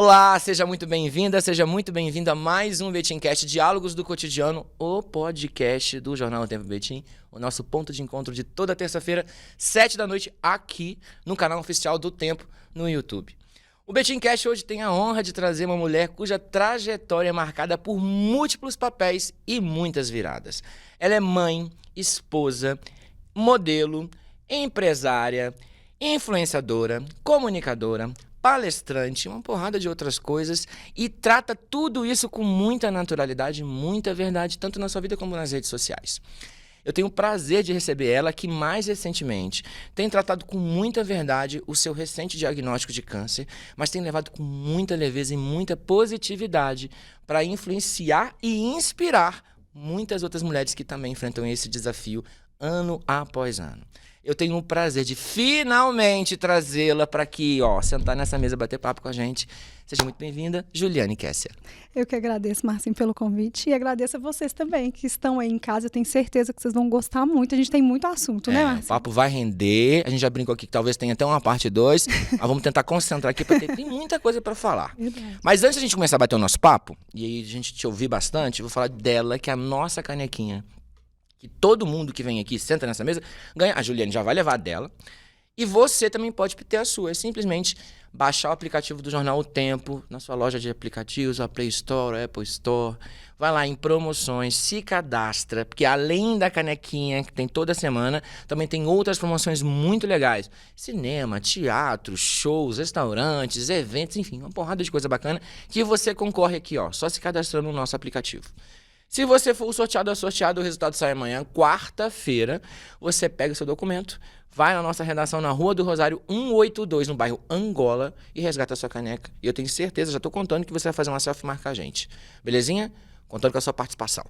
Olá, seja muito bem-vinda, seja muito bem-vindo a mais um Betincast Diálogos do Cotidiano, o podcast do Jornal O Tempo Betim, o nosso ponto de encontro de toda terça-feira, 19h, aqui no canal oficial do Tempo no YouTube. O Betincast hoje tem a honra de trazer uma mulher cuja trajetória é marcada por múltiplos papéis e muitas viradas. Ela é mãe, esposa, modelo, empresária, influenciadora, comunicadora, palestrante, uma porrada de outras coisas, e trata tudo isso com muita naturalidade, muita verdade, tanto na sua vida como nas redes sociais. Eu tenho o prazer de receber ela, que mais recentemente tem tratado com muita verdade o seu recente diagnóstico de câncer, mas tem levado com muita leveza e muita positividade para influenciar e inspirar muitas outras mulheres que também enfrentam esse desafio ano após ano. Eu tenho o prazer de finalmente trazê-la para aqui, sentar nessa mesa, bater papo com a gente. Seja muito bem-vinda, Juliane Kessia. Eu que agradeço, Marcinho, pelo convite, e agradeço a vocês também, que estão aí em casa. Eu tenho certeza que vocês vão gostar muito. A gente tem muito assunto, né, Marcinho? O papo vai render. A gente já brincou aqui que talvez tenha até uma parte 2, mas vamos tentar concentrar aqui, porque tem muita coisa para falar. Verdade. Mas antes de a gente começar a bater o nosso papo, e aí a gente te ouvir bastante, eu vou falar dela, que é a nossa canequinha, que todo mundo que vem aqui, senta nessa mesa, ganha. A Juliane já vai levar a dela. E você também pode ter a sua. É simplesmente baixar o aplicativo do Jornal O Tempo na sua loja de aplicativos, a Play Store, a Apple Store. Vai lá em promoções, se cadastra, porque além da canequinha que tem toda semana, também tem outras promoções muito legais. Cinema, teatro, shows, restaurantes, eventos, enfim, uma porrada de coisa bacana que você concorre aqui, só se cadastrando no nosso aplicativo. Se você for o sorteado ou sorteado, o resultado sai amanhã, quarta-feira. Você pega o seu documento, vai na nossa redação na Rua do Rosário 182, no bairro Angola, e resgata a sua caneca. E eu tenho certeza, já tô contando que você vai fazer uma selfie e marcar a gente. Belezinha? Contando com a sua participação.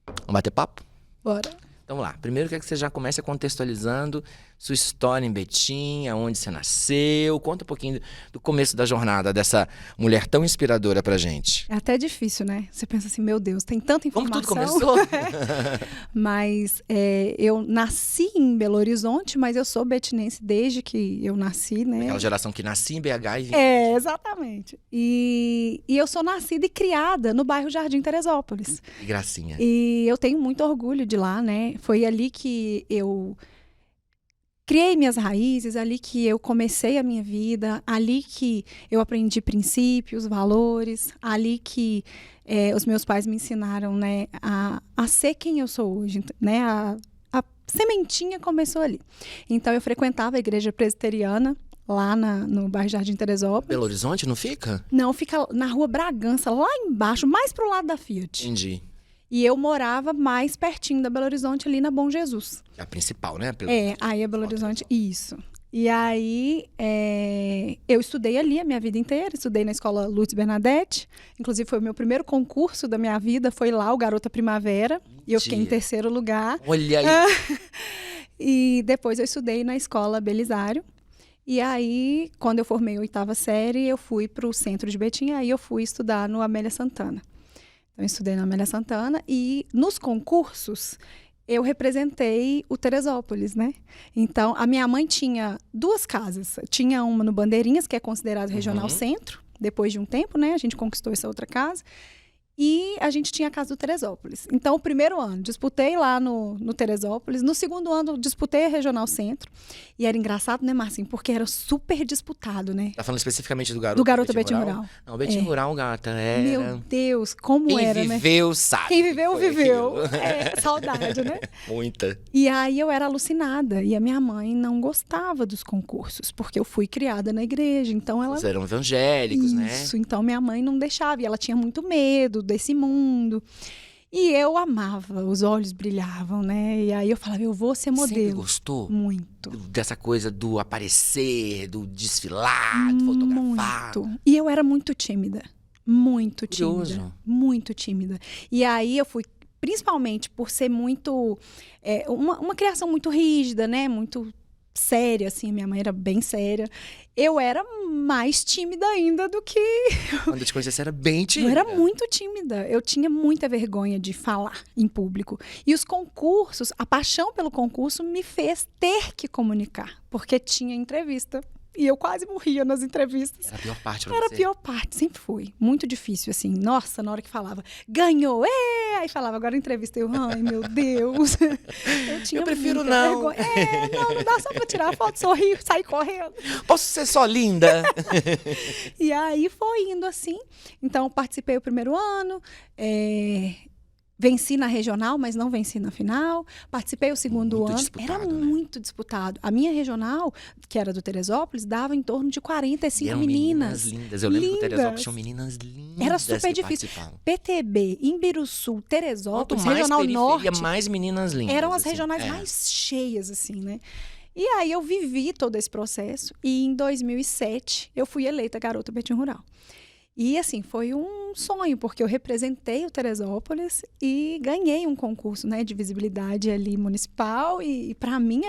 Vamos bater papo? Bora. Então vamos lá. Primeiro, eu quero que você já comece contextualizando sua história em Betim, aonde você nasceu. Conta um pouquinho do começo da jornada dessa mulher tão inspiradora pra gente. É até difícil, né? Você pensa assim, meu Deus, tem tanta informação. Como tudo começou? Mas eu nasci em Belo Horizonte, mas eu sou betinense desde que eu nasci, né? Aquela geração que nascia em BH e vinha. Exatamente. E eu sou nascida e criada no bairro Jardim Teresópolis. Que gracinha. E eu tenho muito orgulho de lá, né? Foi ali que eu criei minhas raízes, ali que eu comecei a minha vida, ali que eu aprendi princípios, valores, ali que os meus pais me ensinaram, né, a ser quem eu sou hoje, né? A sementinha começou ali. Então, eu frequentava a igreja presbiteriana, lá no bairro Jardim Teresópolis. Belo Horizonte, não fica? Não, fica na rua Bragança, lá embaixo, mais pro lado da Fiat. Entendi. E eu morava mais pertinho da Belo Horizonte, ali na Bom Jesus. A principal, né? Aí é Belo Horizonte, isso. E aí, eu estudei ali a minha vida inteira, estudei na escola Lourdes Bernadette. Inclusive, foi o meu primeiro concurso da minha vida, foi lá, o Garota Primavera. Mentira. E eu fiquei em terceiro lugar. Olha aí. E depois eu estudei na escola Belisário. E aí, quando eu formei a 8ª série, eu fui para o centro de Betim, aí eu fui estudar no Amélia Santana. Então, eu estudei na Amélia Santana e nos concursos eu representei o Teresópolis, né? Então, a minha mãe tinha 2 casas. Tinha uma no Bandeirinhas, que é considerado regional centro. Depois de um tempo, né? A gente conquistou essa outra casa. E a gente tinha a casa do Teresópolis. Então, o primeiro ano, disputei lá no Teresópolis. No segundo ano, disputei a Regional Centro. E era engraçado, né, Marcinho? Porque era super disputado, né? Tá falando especificamente do Garoto? Do Garoto Betim Rural. Não, Betim Rural, gata, era... Meu Deus, como era, né? Quem viveu sabe. Quem viveu, viveu. Saudade, né? Muita. E aí eu era alucinada. E a minha mãe não gostava dos concursos, porque eu fui criada na igreja. Então ela... Eles eram evangélicos, né? Isso, então minha mãe não deixava. E ela tinha muito medo desse mundo. E eu amava, os olhos brilhavam, né? E aí eu falava, eu vou ser modelo. Sempre gostou? Muito. Dessa coisa do aparecer, do desfilar, do fotografar? Muito. E eu era muito tímida. Muito tímida. Curioso. Muito tímida. E aí eu fui, principalmente por ser muito... uma criação muito rígida, né? Muito séria, assim. Minha mãe era bem séria. Eu era mais tímida ainda do que... Quando eu te conheci, você era bem tímida. Eu era muito tímida. Eu tinha muita vergonha de falar em público. E os concursos, a paixão pelo concurso me fez ter que comunicar. Porque tinha entrevista E eu quase morria nas entrevistas. Era a pior parte pra Era você? a pior parte, sempre foi. Muito difícil, assim. Nossa, na hora que falava, ganhou, Aí falava, agora entrevista. Eu, ai, meu Deus. Eu prefiro muita não. vergonha. Não dá só pra tirar a foto, sorrir, sair correndo. Posso ser só linda? E aí foi indo assim. Então, participei o primeiro ano, venci na regional, mas não venci na final. Participei o segundo Muito ano. disputado, Era né? muito disputado. A minha regional, que era do Teresópolis, dava em torno de 45 E eram meninas. lindas. Eu lembro que o Lindas. Teresópolis tinha meninas lindas. Era super que difícil. participavam. PTB, Imbiruçu, Quanto Teresópolis, mais Regional periferia, Norte, mais meninas lindas. eram as assim. regionais mais cheias, assim, né? E aí eu vivi todo esse processo e em 2007 eu fui eleita garota Betim Rural. E assim, foi um sonho, porque eu representei o Teresópolis e ganhei um concurso, né, de visibilidade ali municipal e para mim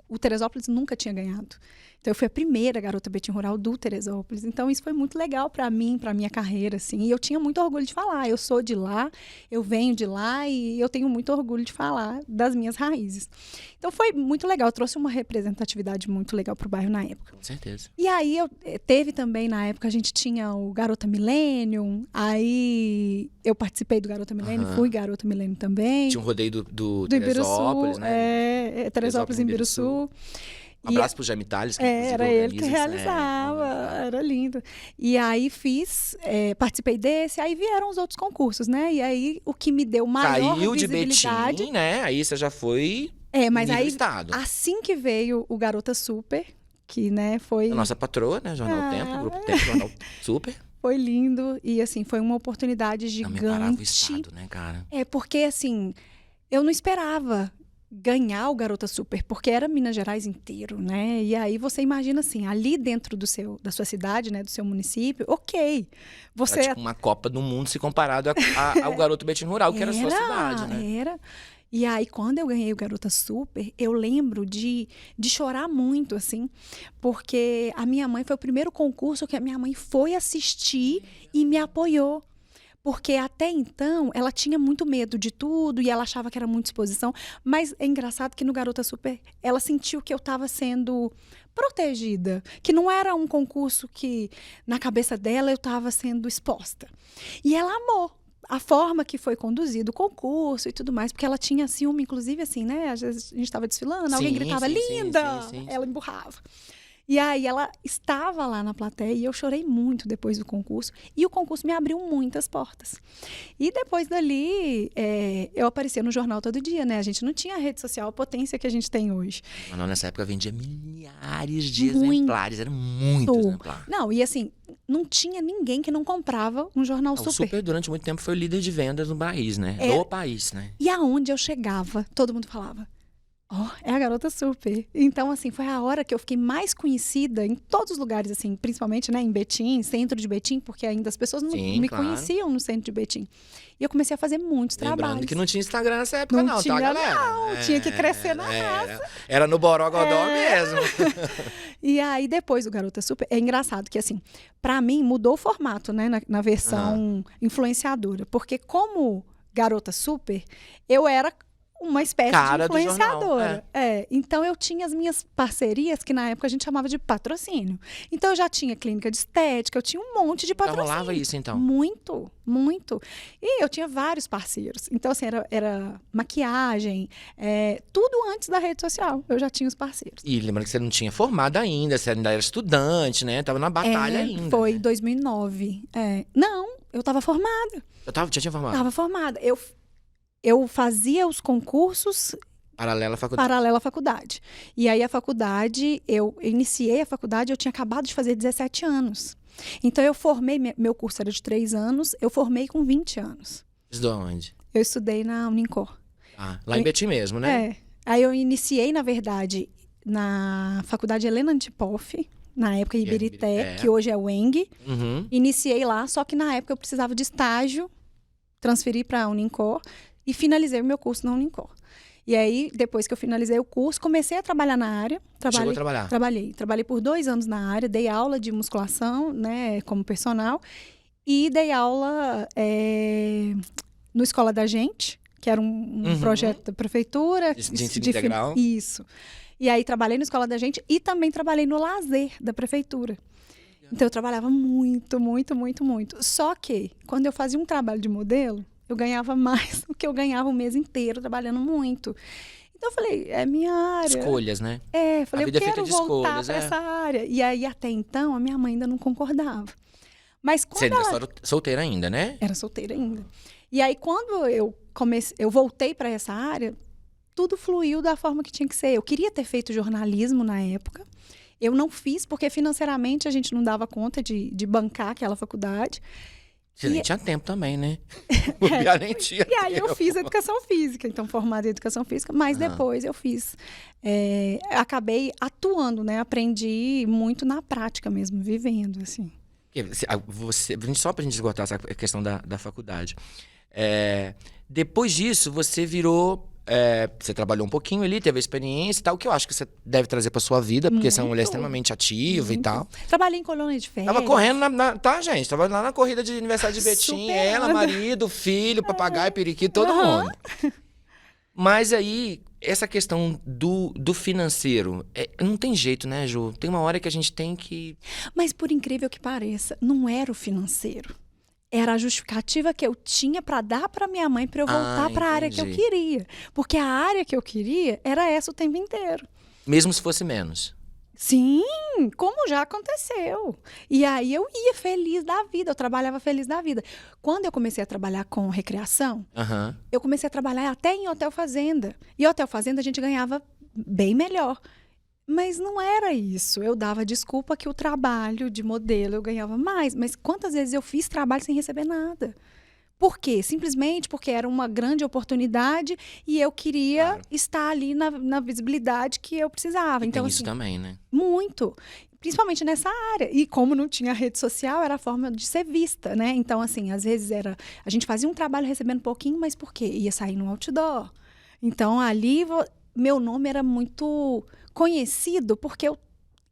o Teresópolis nunca tinha ganhado. Então eu fui a primeira garota Betim Rural do Teresópolis. Então isso foi muito legal para mim, para minha carreira, assim. E eu tinha muito orgulho de falar. Eu sou de lá, eu venho de lá e eu tenho muito orgulho de falar das minhas raízes. Então foi muito legal. Eu trouxe uma representatividade muito legal para o bairro na época. Com certeza. E aí teve também na época a gente tinha o Garota Millennium. Aí eu participei do Garota Millennium, fui Garota Millennium também. Tinha um rodeio do do Teresópolis, Ibiruçu, né? Teresópolis e Imbiruçu. Um abraço pro Jaime Tales, que inclusive Era ele que organiza, realizava, né? era lindo. E aí participei desse, aí vieram os outros concursos, né? E aí o que me deu maior Saiu de visibilidade... Betim, né? Aí você já foi mas nível aí estado. assim que veio o Garota Super, que né, foi... A nossa patroa, né? Jornal Tempo, Grupo Tempo, Jornal Super. Foi lindo e assim, foi uma oportunidade Também parava o gigante. estado, né, cara? Porque assim, eu não esperava ganhar o Garota Super, porque era Minas Gerais inteiro, né? E aí você imagina assim, ali dentro da sua cidade, né, do seu município, ok. Você Era tipo uma Copa do Mundo se comparado ao Garoto Betim Rural, que era a sua cidade, né? Era. E aí, quando eu ganhei o Garota Super, eu lembro de chorar muito, assim, porque a minha mãe foi o primeiro concurso que a minha mãe foi assistir e me apoiou. Porque até então, ela tinha muito medo de tudo e ela achava que era muita exposição. Mas é engraçado que no Garota Super, ela sentiu que eu estava sendo protegida. Que não era um concurso que, na cabeça dela, eu estava sendo exposta. E ela amou a forma que foi conduzido o concurso e tudo mais. Porque ela tinha ciúme, inclusive, assim, né? Às vezes a gente estava desfilando, alguém gritava, linda! Sim. Ela emburrava. E aí ela estava lá na plateia e eu chorei muito depois do concurso. E o concurso me abriu muitas portas. E depois dali, eu aparecia no jornal todo dia, né? A gente não tinha a rede social, a potência que a gente tem hoje. Mas não, nessa época vendia milhares de exemplares, era muito exemplar. Não, e assim, não tinha ninguém que não comprava um jornal O Super, durante muito tempo, foi o líder de vendas no país, né? Do país, né? E aonde eu chegava, todo mundo falava, é a Garota Super. Então, assim, foi a hora que eu fiquei mais conhecida em todos os lugares, assim, principalmente, né, em Betim, centro de Betim, porque ainda as pessoas não me conheciam no centro de Betim. E eu comecei a fazer muitos trabalhos. Lembrando que não tinha Instagram nessa época, não, tá, galera? Não, tinha que crescer na raça. Era no Borogodó mesmo. E aí, depois do Garota Super, é engraçado que, assim, pra mim, mudou o formato, né, na versão influenciadora. Porque como Garota Super, eu era uma espécie de influenciadora. Então, eu tinha as minhas parcerias, que na época a gente chamava de patrocínio. Então, eu já tinha clínica de estética, eu tinha um monte de patrocínio. Já rolava isso, então? Muito, muito. E eu tinha vários parceiros. Então, assim, era maquiagem, tudo antes da rede social. Eu já tinha os parceiros. E lembrando que você não tinha formado ainda, você ainda era estudante, né? Tava na batalha ainda. Foi em né? 2009. Não, eu tava formada. Já tinha formado? Tava formada. Eu fazia os concursos Paralela à faculdade. E aí a faculdade, eu iniciei a faculdade, eu tinha acabado de fazer 17 anos. Então eu formei, meu curso era de 3 anos, eu formei com 20 anos. De onde? Eu estudei na Unincor. Lá em Betim mesmo, né? Aí eu iniciei, na verdade, na faculdade Helena Antipoff, na época Ibirité, que hoje é o ENG. Iniciei lá, só que na época eu precisava de estágio, transferi para a Unincor e finalizei o meu curso na Unincor. E aí, depois que eu finalizei o curso, comecei a trabalhar na área. Chegou a trabalhar? Trabalhei por 2 anos na área, dei aula de musculação, né, como personal, e dei aula no Escola da Gente, que era um projeto da prefeitura. De ensino integral. Isso. E aí trabalhei na Escola da Gente e também trabalhei no lazer da prefeitura. Então eu trabalhava muito, muito, muito, muito. Só que quando eu fazia um trabalho de modelo, eu ganhava mais do que eu ganhava o mês inteiro trabalhando muito. Então eu falei, é minha área. Escolhas, né? Falei, eu quero voltar para essa área. E aí até então a minha mãe ainda não concordava. Mas quando você ainda era solteira ainda, né? Era solteira ainda. E aí quando eu voltei para essa área, tudo fluiu da forma que tinha que ser. Eu queria ter feito jornalismo na época. Eu não fiz, porque financeiramente a gente não dava conta de bancar aquela faculdade. Você nem tinha tempo também, né? E aí eu fiz educação física, então formada em educação física, mas depois eu fiz. Acabei atuando, né? Aprendi muito na prática mesmo, vivendo, assim. Só pra gente esgotar essa questão da faculdade. Depois disso, você virou... você trabalhou um pouquinho ali, teve a experiência e tal, que eu acho que você deve trazer pra sua vida, porque você é uma mulher extremamente ativa e tal. Trabalhei em colônia de férias. Tava correndo tá, gente? Tava lá na corrida de aniversário de Betim, ela, marido, filho, papagaio, periquito, todo mundo. Mas aí, essa questão do financeiro, não tem jeito, né, Ju? Tem uma hora que a gente tem que... Mas por incrível que pareça, não era o financeiro. Era a justificativa que eu tinha para dar para minha mãe para eu voltar para a área que eu queria. Porque a área que eu queria era essa o tempo inteiro. Mesmo se fosse menos? Sim, como já aconteceu. E aí eu ia feliz da vida, eu trabalhava feliz da vida. Quando eu comecei a trabalhar com recreação, eu comecei a trabalhar até em hotel fazenda. E hotel fazenda a gente ganhava bem melhor. Mas não era isso. Eu dava desculpa que o trabalho de modelo eu ganhava mais. Mas quantas vezes eu fiz trabalho sem receber nada? Por quê? Simplesmente porque era uma grande oportunidade e eu queria estar ali na visibilidade que eu precisava. Então, tem isso também, né? Muito. Principalmente nessa área. E como não tinha rede social, era a forma de ser vista, né? Então, assim, às vezes a gente fazia um trabalho recebendo pouquinho, mas por quê? Ia sair no outdoor. Então, ali, meu nome era muito conhecido porque eu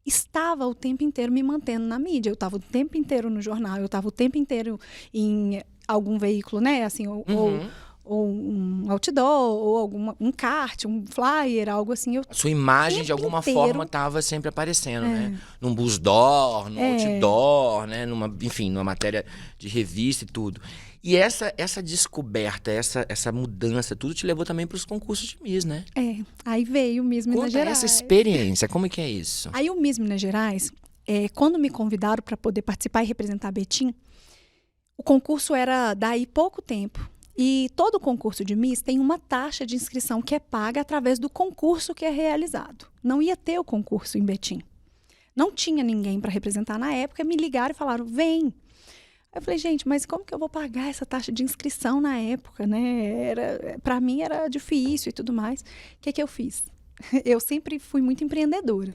estava o tempo inteiro me mantendo na mídia. Eu estava o tempo inteiro no jornal, eu estava o tempo inteiro em algum veículo, né? Assim, ou um outdoor, ou um kart, um flyer, algo assim. A sua imagem, de alguma forma, estava sempre aparecendo, né? Num busdoor, num outdoor, né? Enfim, numa matéria de revista e tudo. E essa descoberta, essa mudança, tudo te levou também para os concursos de Miss, né? Aí veio o Miss Minas Gerais. Essa experiência, como é que é isso? Aí o Miss Minas Gerais, quando me convidaram para poder participar e representar a Betim, o concurso era daí pouco tempo. E todo concurso de Miss tem uma taxa de inscrição que é paga através do concurso que é realizado. Não ia ter o concurso em Betim. Não tinha ninguém para representar na época, me ligaram e falaram, vem. Eu falei, gente, mas como que eu vou pagar essa taxa de inscrição na época, né? Para mim era difícil e tudo mais. O que eu fiz? Eu sempre fui muito empreendedora.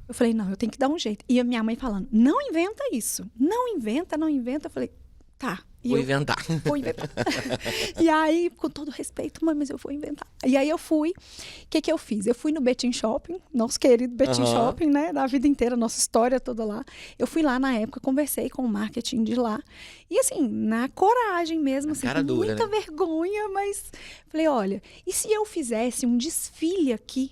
Eu falei, não, eu tenho que dar um jeito. E a minha mãe falando, não inventa isso. Não inventa, não inventa. Eu falei, tá. Vou inventar. Vou inventar. E aí, com todo respeito, mãe, mas eu vou inventar. E aí eu fui. O que eu fiz? Eu fui no Betim Shopping, nosso querido Betim Shopping, né? Da vida inteira, nossa história toda lá. Eu fui lá na época, conversei com o marketing de lá. E assim, na coragem mesmo, assim, com muita vergonha, mas falei, olha, e se eu fizesse um desfile aqui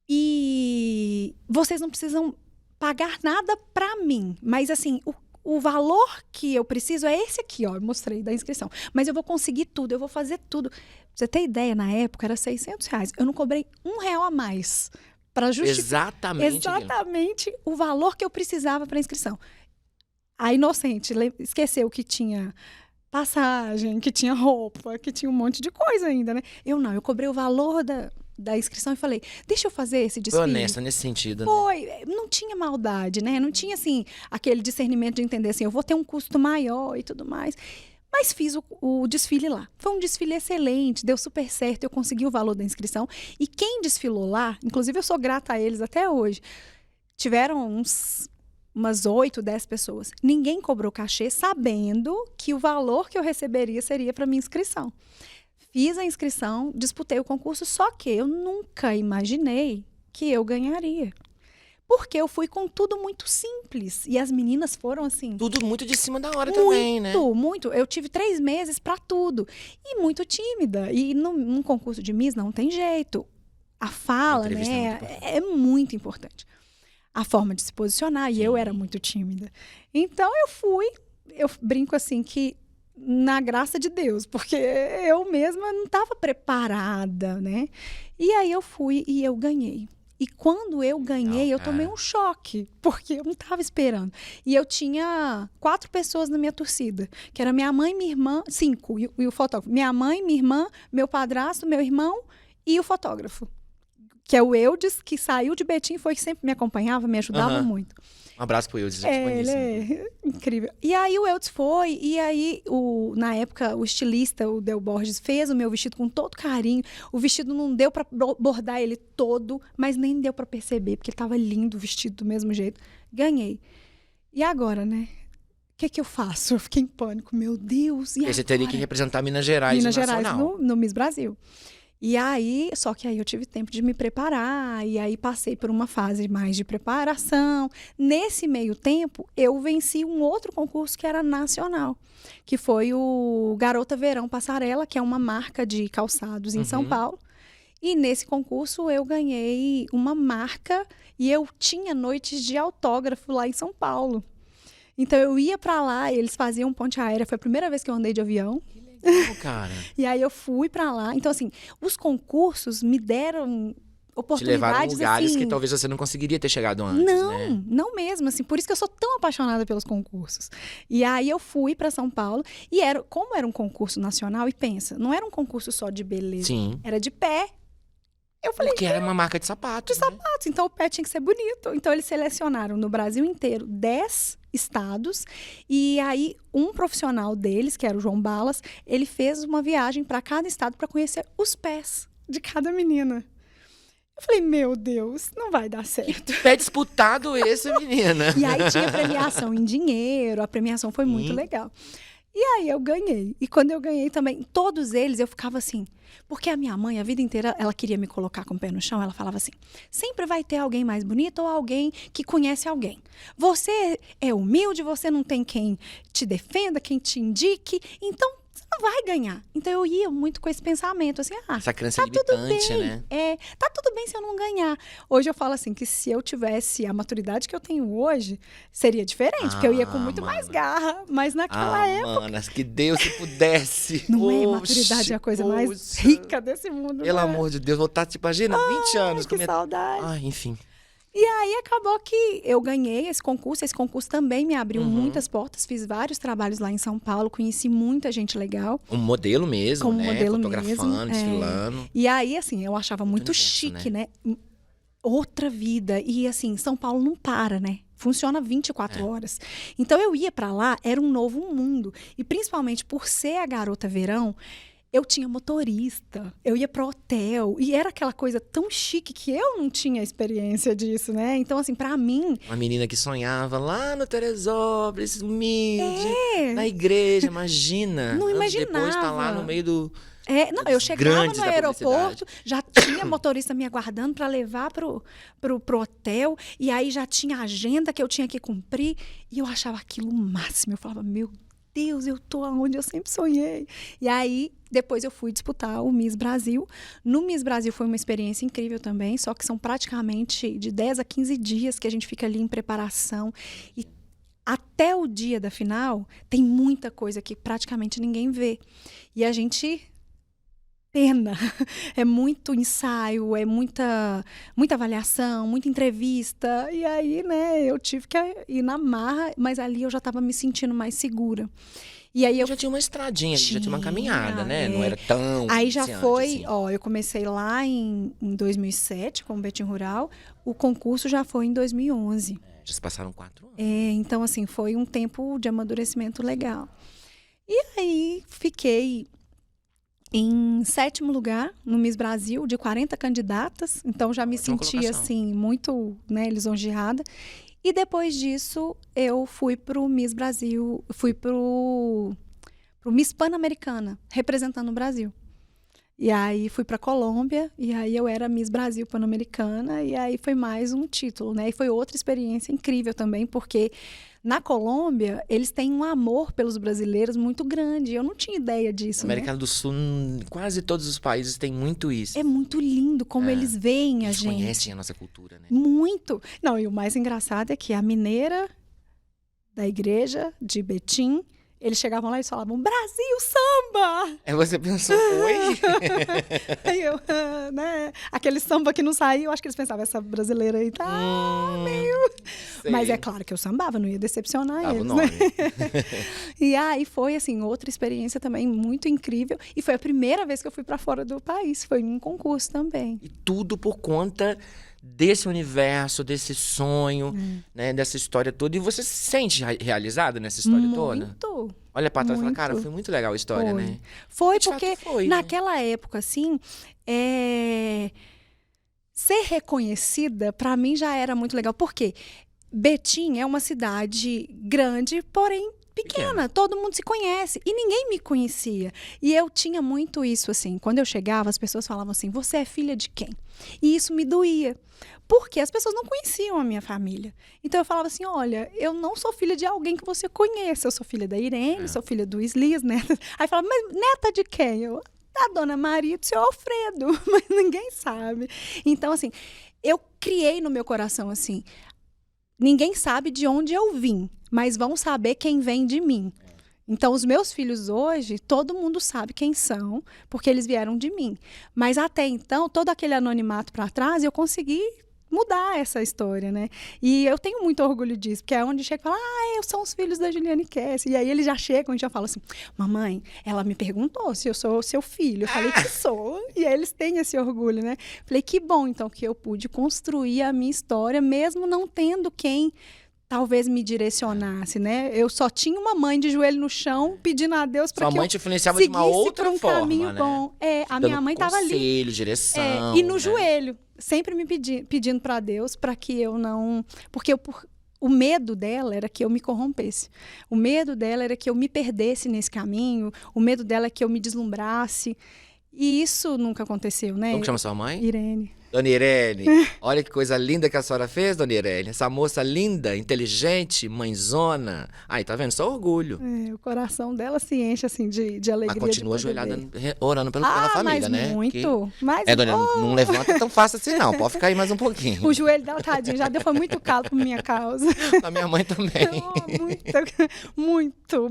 e vocês não precisam pagar nada pra mim, mas assim, o valor que eu preciso é esse aqui, ó, eu mostrei da inscrição. Mas eu vou conseguir tudo, eu vou fazer tudo. Pra você ter ideia, na época era R$600. Eu não cobrei R$1 a mais para justificar exatamente o valor que eu precisava para inscrição. A inocente esqueceu que tinha passagem, que tinha roupa, que tinha um monte de coisa ainda, né? Eu cobrei o valor da inscrição e falei, deixa eu fazer esse desfile. Foi honesta nesse sentido, né? Não tinha maldade, né? Não tinha, assim, aquele discernimento de entender, assim, eu vou ter um custo maior e tudo mais. Mas fiz o desfile lá. Foi um desfile excelente, deu super certo, eu consegui o valor da inscrição. E quem desfilou lá, inclusive eu sou grata a eles até hoje, tiveram umas 8, 10 pessoas. Ninguém cobrou cachê sabendo que o valor que eu receberia seria para minha inscrição. Fiz a inscrição, disputei o concurso, só que eu nunca imaginei que eu ganharia. Porque eu fui com tudo muito simples. E as meninas foram assim... Tudo muito de cima da hora também, né? Muito. Eu tive 3 meses pra tudo. E muito tímida. E num concurso de Miss não tem jeito. A fala, né, é muito importante. A forma de se posicionar. E eu era muito tímida. Então eu brinco assim que na graça de Deus, porque eu mesma não estava preparada, né? E aí eu fui e eu ganhei. E quando eu ganhei, eu tomei um choque, porque eu não estava esperando. E eu tinha 4 pessoas na minha torcida, que era minha mãe, minha irmã, 5, e o fotógrafo. Minha mãe, minha irmã, meu padrasto, meu irmão e o fotógrafo. Que é o Eudes, que saiu de Betim, foi que sempre me acompanhava, me ajudava muito. Um abraço pro Eudes, gente ele é incrível. E aí o Eudes foi, e aí na época o estilista, o Del Borges, fez o meu vestido com todo carinho. O vestido não deu pra bordar ele todo, mas nem deu pra perceber, porque tava lindo o vestido do mesmo jeito. Ganhei. E agora, né? O que eu faço? Eu fiquei em pânico, meu Deus. E você teria que representar Minas Gerais Minas no Gerais Nacional. no Miss Brasil. E aí, só que aí eu tive tempo de me preparar, e aí passei por uma fase mais de preparação. Nesse meio tempo, eu venci um outro concurso que era nacional, que foi o Garota Verão Passarela, que é uma marca de calçados em São Paulo. E nesse concurso eu ganhei uma marca e eu tinha noites de autógrafo lá em São Paulo. Então eu ia para lá, eles faziam ponte aérea, foi a primeira vez que eu andei de avião. Cara. E aí eu fui pra lá. Então, assim, os concursos me deram oportunidades, te levaram a lugares assim, que talvez você não conseguiria ter chegado antes, né? Não mesmo, assim. Por isso que eu sou tão apaixonada pelos concursos. E aí eu fui pra São Paulo. E como era um concurso nacional, e pensa, não era um concurso só de beleza. Sim. Era de pé. Eu falei, porque era uma marca de sapatos. De sapatos. Então o pé tinha que ser bonito. Então eles selecionaram no Brasil inteiro 10 estados. E aí um profissional deles, que era o João Balas, ele fez uma viagem para cada estado para conhecer os pés de cada menina. Eu falei, meu Deus, não vai dar certo. Pé disputado esse, menina. E aí tinha premiação em dinheiro. A premiação foi muito legal. E aí eu ganhei. E quando eu ganhei também, todos eles, eu ficava assim... Porque a minha mãe, a vida inteira, ela queria me colocar com o pé no chão. Ela falava assim, sempre vai ter alguém mais bonito ou alguém que conhece alguém. Você é humilde, você não tem quem te defenda, quem te indique. Então, você não vai ganhar. Então, eu ia muito com esse pensamento, assim, essa crença tá limitante, tudo bem, né? Tá tudo bem se eu não ganhar. Hoje eu falo assim, que se eu tivesse a maturidade que eu tenho hoje, seria diferente, porque eu ia com muito mais garra. Mas naquela época... Mana, que Deus se pudesse. Não é? Maturidade é a coisa mais rica desse mundo. Pelo amor de Deus, voltar, tipo, imagina, 20 anos. Que saudade. Ai, enfim. E aí acabou que eu ganhei esse concurso. Esse concurso também me abriu muitas portas. Fiz vários trabalhos lá em São Paulo. Conheci muita gente legal. Um modelo mesmo, como né? Modelo fotografando, mesmo, desfilando. E aí, assim, eu achava muito universo, chique, né? Outra vida. E assim, São Paulo não para, né? Funciona 24 horas. Então eu ia pra lá, era um novo mundo. E principalmente por ser a garota verão, eu tinha motorista, eu ia pro hotel, e era aquela coisa tão chique que eu não tinha experiência disso, né? Então, assim, pra mim... Uma menina que sonhava lá no Teresópolis, humilde, na igreja, imagina. Não imaginava. Depois tá lá no meio do... não, eu chegava no aeroporto, já tinha motorista me aguardando para levar pro hotel, e aí já tinha a agenda que eu tinha que cumprir, e eu achava aquilo o máximo. Eu falava, meu Deus, eu tô onde eu sempre sonhei. E aí, depois eu fui disputar o Miss Brasil. No Miss Brasil foi uma experiência incrível também, só que são praticamente de 10 a 15 dias que a gente fica ali em preparação. E até o dia da final, tem muita coisa que praticamente ninguém vê. E a gente... pena. É muito ensaio, é muita avaliação, muita entrevista. E aí, né, eu tive que ir na marra, mas ali eu já estava me sentindo mais segura. E aí eu já tinha uma estradinha, já tinha uma caminhada, né? Não era tão... Aí já foi, assim. Eu comecei lá em 2007, com o Betim Rural. O concurso já foi em 2011. Já se passaram 4 anos. Então, assim, foi um tempo de amadurecimento legal. E aí, fiquei... em 7º lugar no Miss Brasil, de 40 candidatas. Então, já me senti, assim, muito, né, lisonjeada. E depois disso, eu fui pro Miss Brasil, fui pro Miss Pan-Americana, representando o Brasil. E aí fui para Colômbia, e aí eu era Miss Brasil Pan-Americana, e aí foi mais um título, né? E foi outra experiência incrível também, porque na Colômbia eles têm um amor pelos brasileiros muito grande. Eu não tinha ideia disso, América do Sul, quase todos os países têm muito isso. É muito lindo como eles veem a Eles gente. conhecem a nossa cultura, né? Muito. Não, e o mais engraçado é que a mineira da igreja de Betim, eles chegavam lá e falavam, Brasil, samba! Aí você pensou, oi? Aí eu, né? Aquele samba que não saiu, eu acho que eles pensavam, essa brasileira aí tá meio... Sei. Mas é claro que eu sambava, não ia decepcionar Dava o eles, nome. né? E aí foi, assim, outra experiência também muito incrível. E foi a primeira vez que eu fui para fora do país. Foi em um concurso também. E tudo por conta desse universo, desse sonho, né? Dessa história toda. E você se sente realizada nessa história toda? Muito. Olha pra trás e fala, Muito. cara, foi muito legal a história, Foi. né? Foi De fato porque foi, né? naquela época, assim, ser reconhecida, para mim, já era muito legal. Por quê? Betim é uma cidade grande, porém pequena. Todo mundo se conhece. E ninguém me conhecia. E eu tinha muito isso, assim. Quando eu chegava, as pessoas falavam assim, você é filha de quem? E isso me doía. Porque as pessoas não conheciam a minha família. Então eu falava assim, olha, eu não sou filha de alguém que você conheça. Eu sou filha da Irene, sou filha do Islis, neta. Aí falava, mas neta de quem? Eu, da Dona Maria e do seu Alfredo. Mas ninguém sabe. Então, assim, eu criei no meu coração, assim, ninguém sabe de onde eu vim, mas vão saber quem vem de mim. Então, os meus filhos hoje, todo mundo sabe quem são, porque eles vieram de mim. Mas até então, todo aquele anonimato para trás, eu consegui mudar essa história, né? E eu tenho muito orgulho disso, porque é onde chega e fala, eu sou os filhos da Juliane Kess. E aí eles já chegam e já falam assim, mamãe, ela me perguntou se eu sou seu filho. Eu falei que sou. E aí eles têm esse orgulho, né? Falei, que bom, então, que eu pude construir a minha história, mesmo não tendo quem talvez me direcionasse, né? Eu só tinha uma mãe de joelho no chão, pedindo a Deus para que Sua mãe te influenciava de uma outra por um forma, caminho né? bom. A minha mãe estava ali. Conselho, direção. E no né? joelho, sempre me pedindo para Deus para que eu não... Porque o medo dela era que eu me corrompesse. O medo dela era que eu me perdesse nesse caminho. O medo dela é que eu me deslumbrasse. E isso nunca aconteceu, né? Como que chama sua mãe? Irene. Dona Irene, olha que coisa linda que a senhora fez, Dona Irene. Essa moça linda, inteligente, mãezona. Aí, tá vendo? Só orgulho. O coração dela se enche, assim, de alegria. Mas continua de poder ajoelhada, ver. orando pela família, mas né? muito. Mas, Dona, não levanta tão fácil assim, não. Pode ficar aí mais um pouquinho. O joelho dela, tadinho, já deu, foi muito calo por minha causa. A minha mãe também. Muito.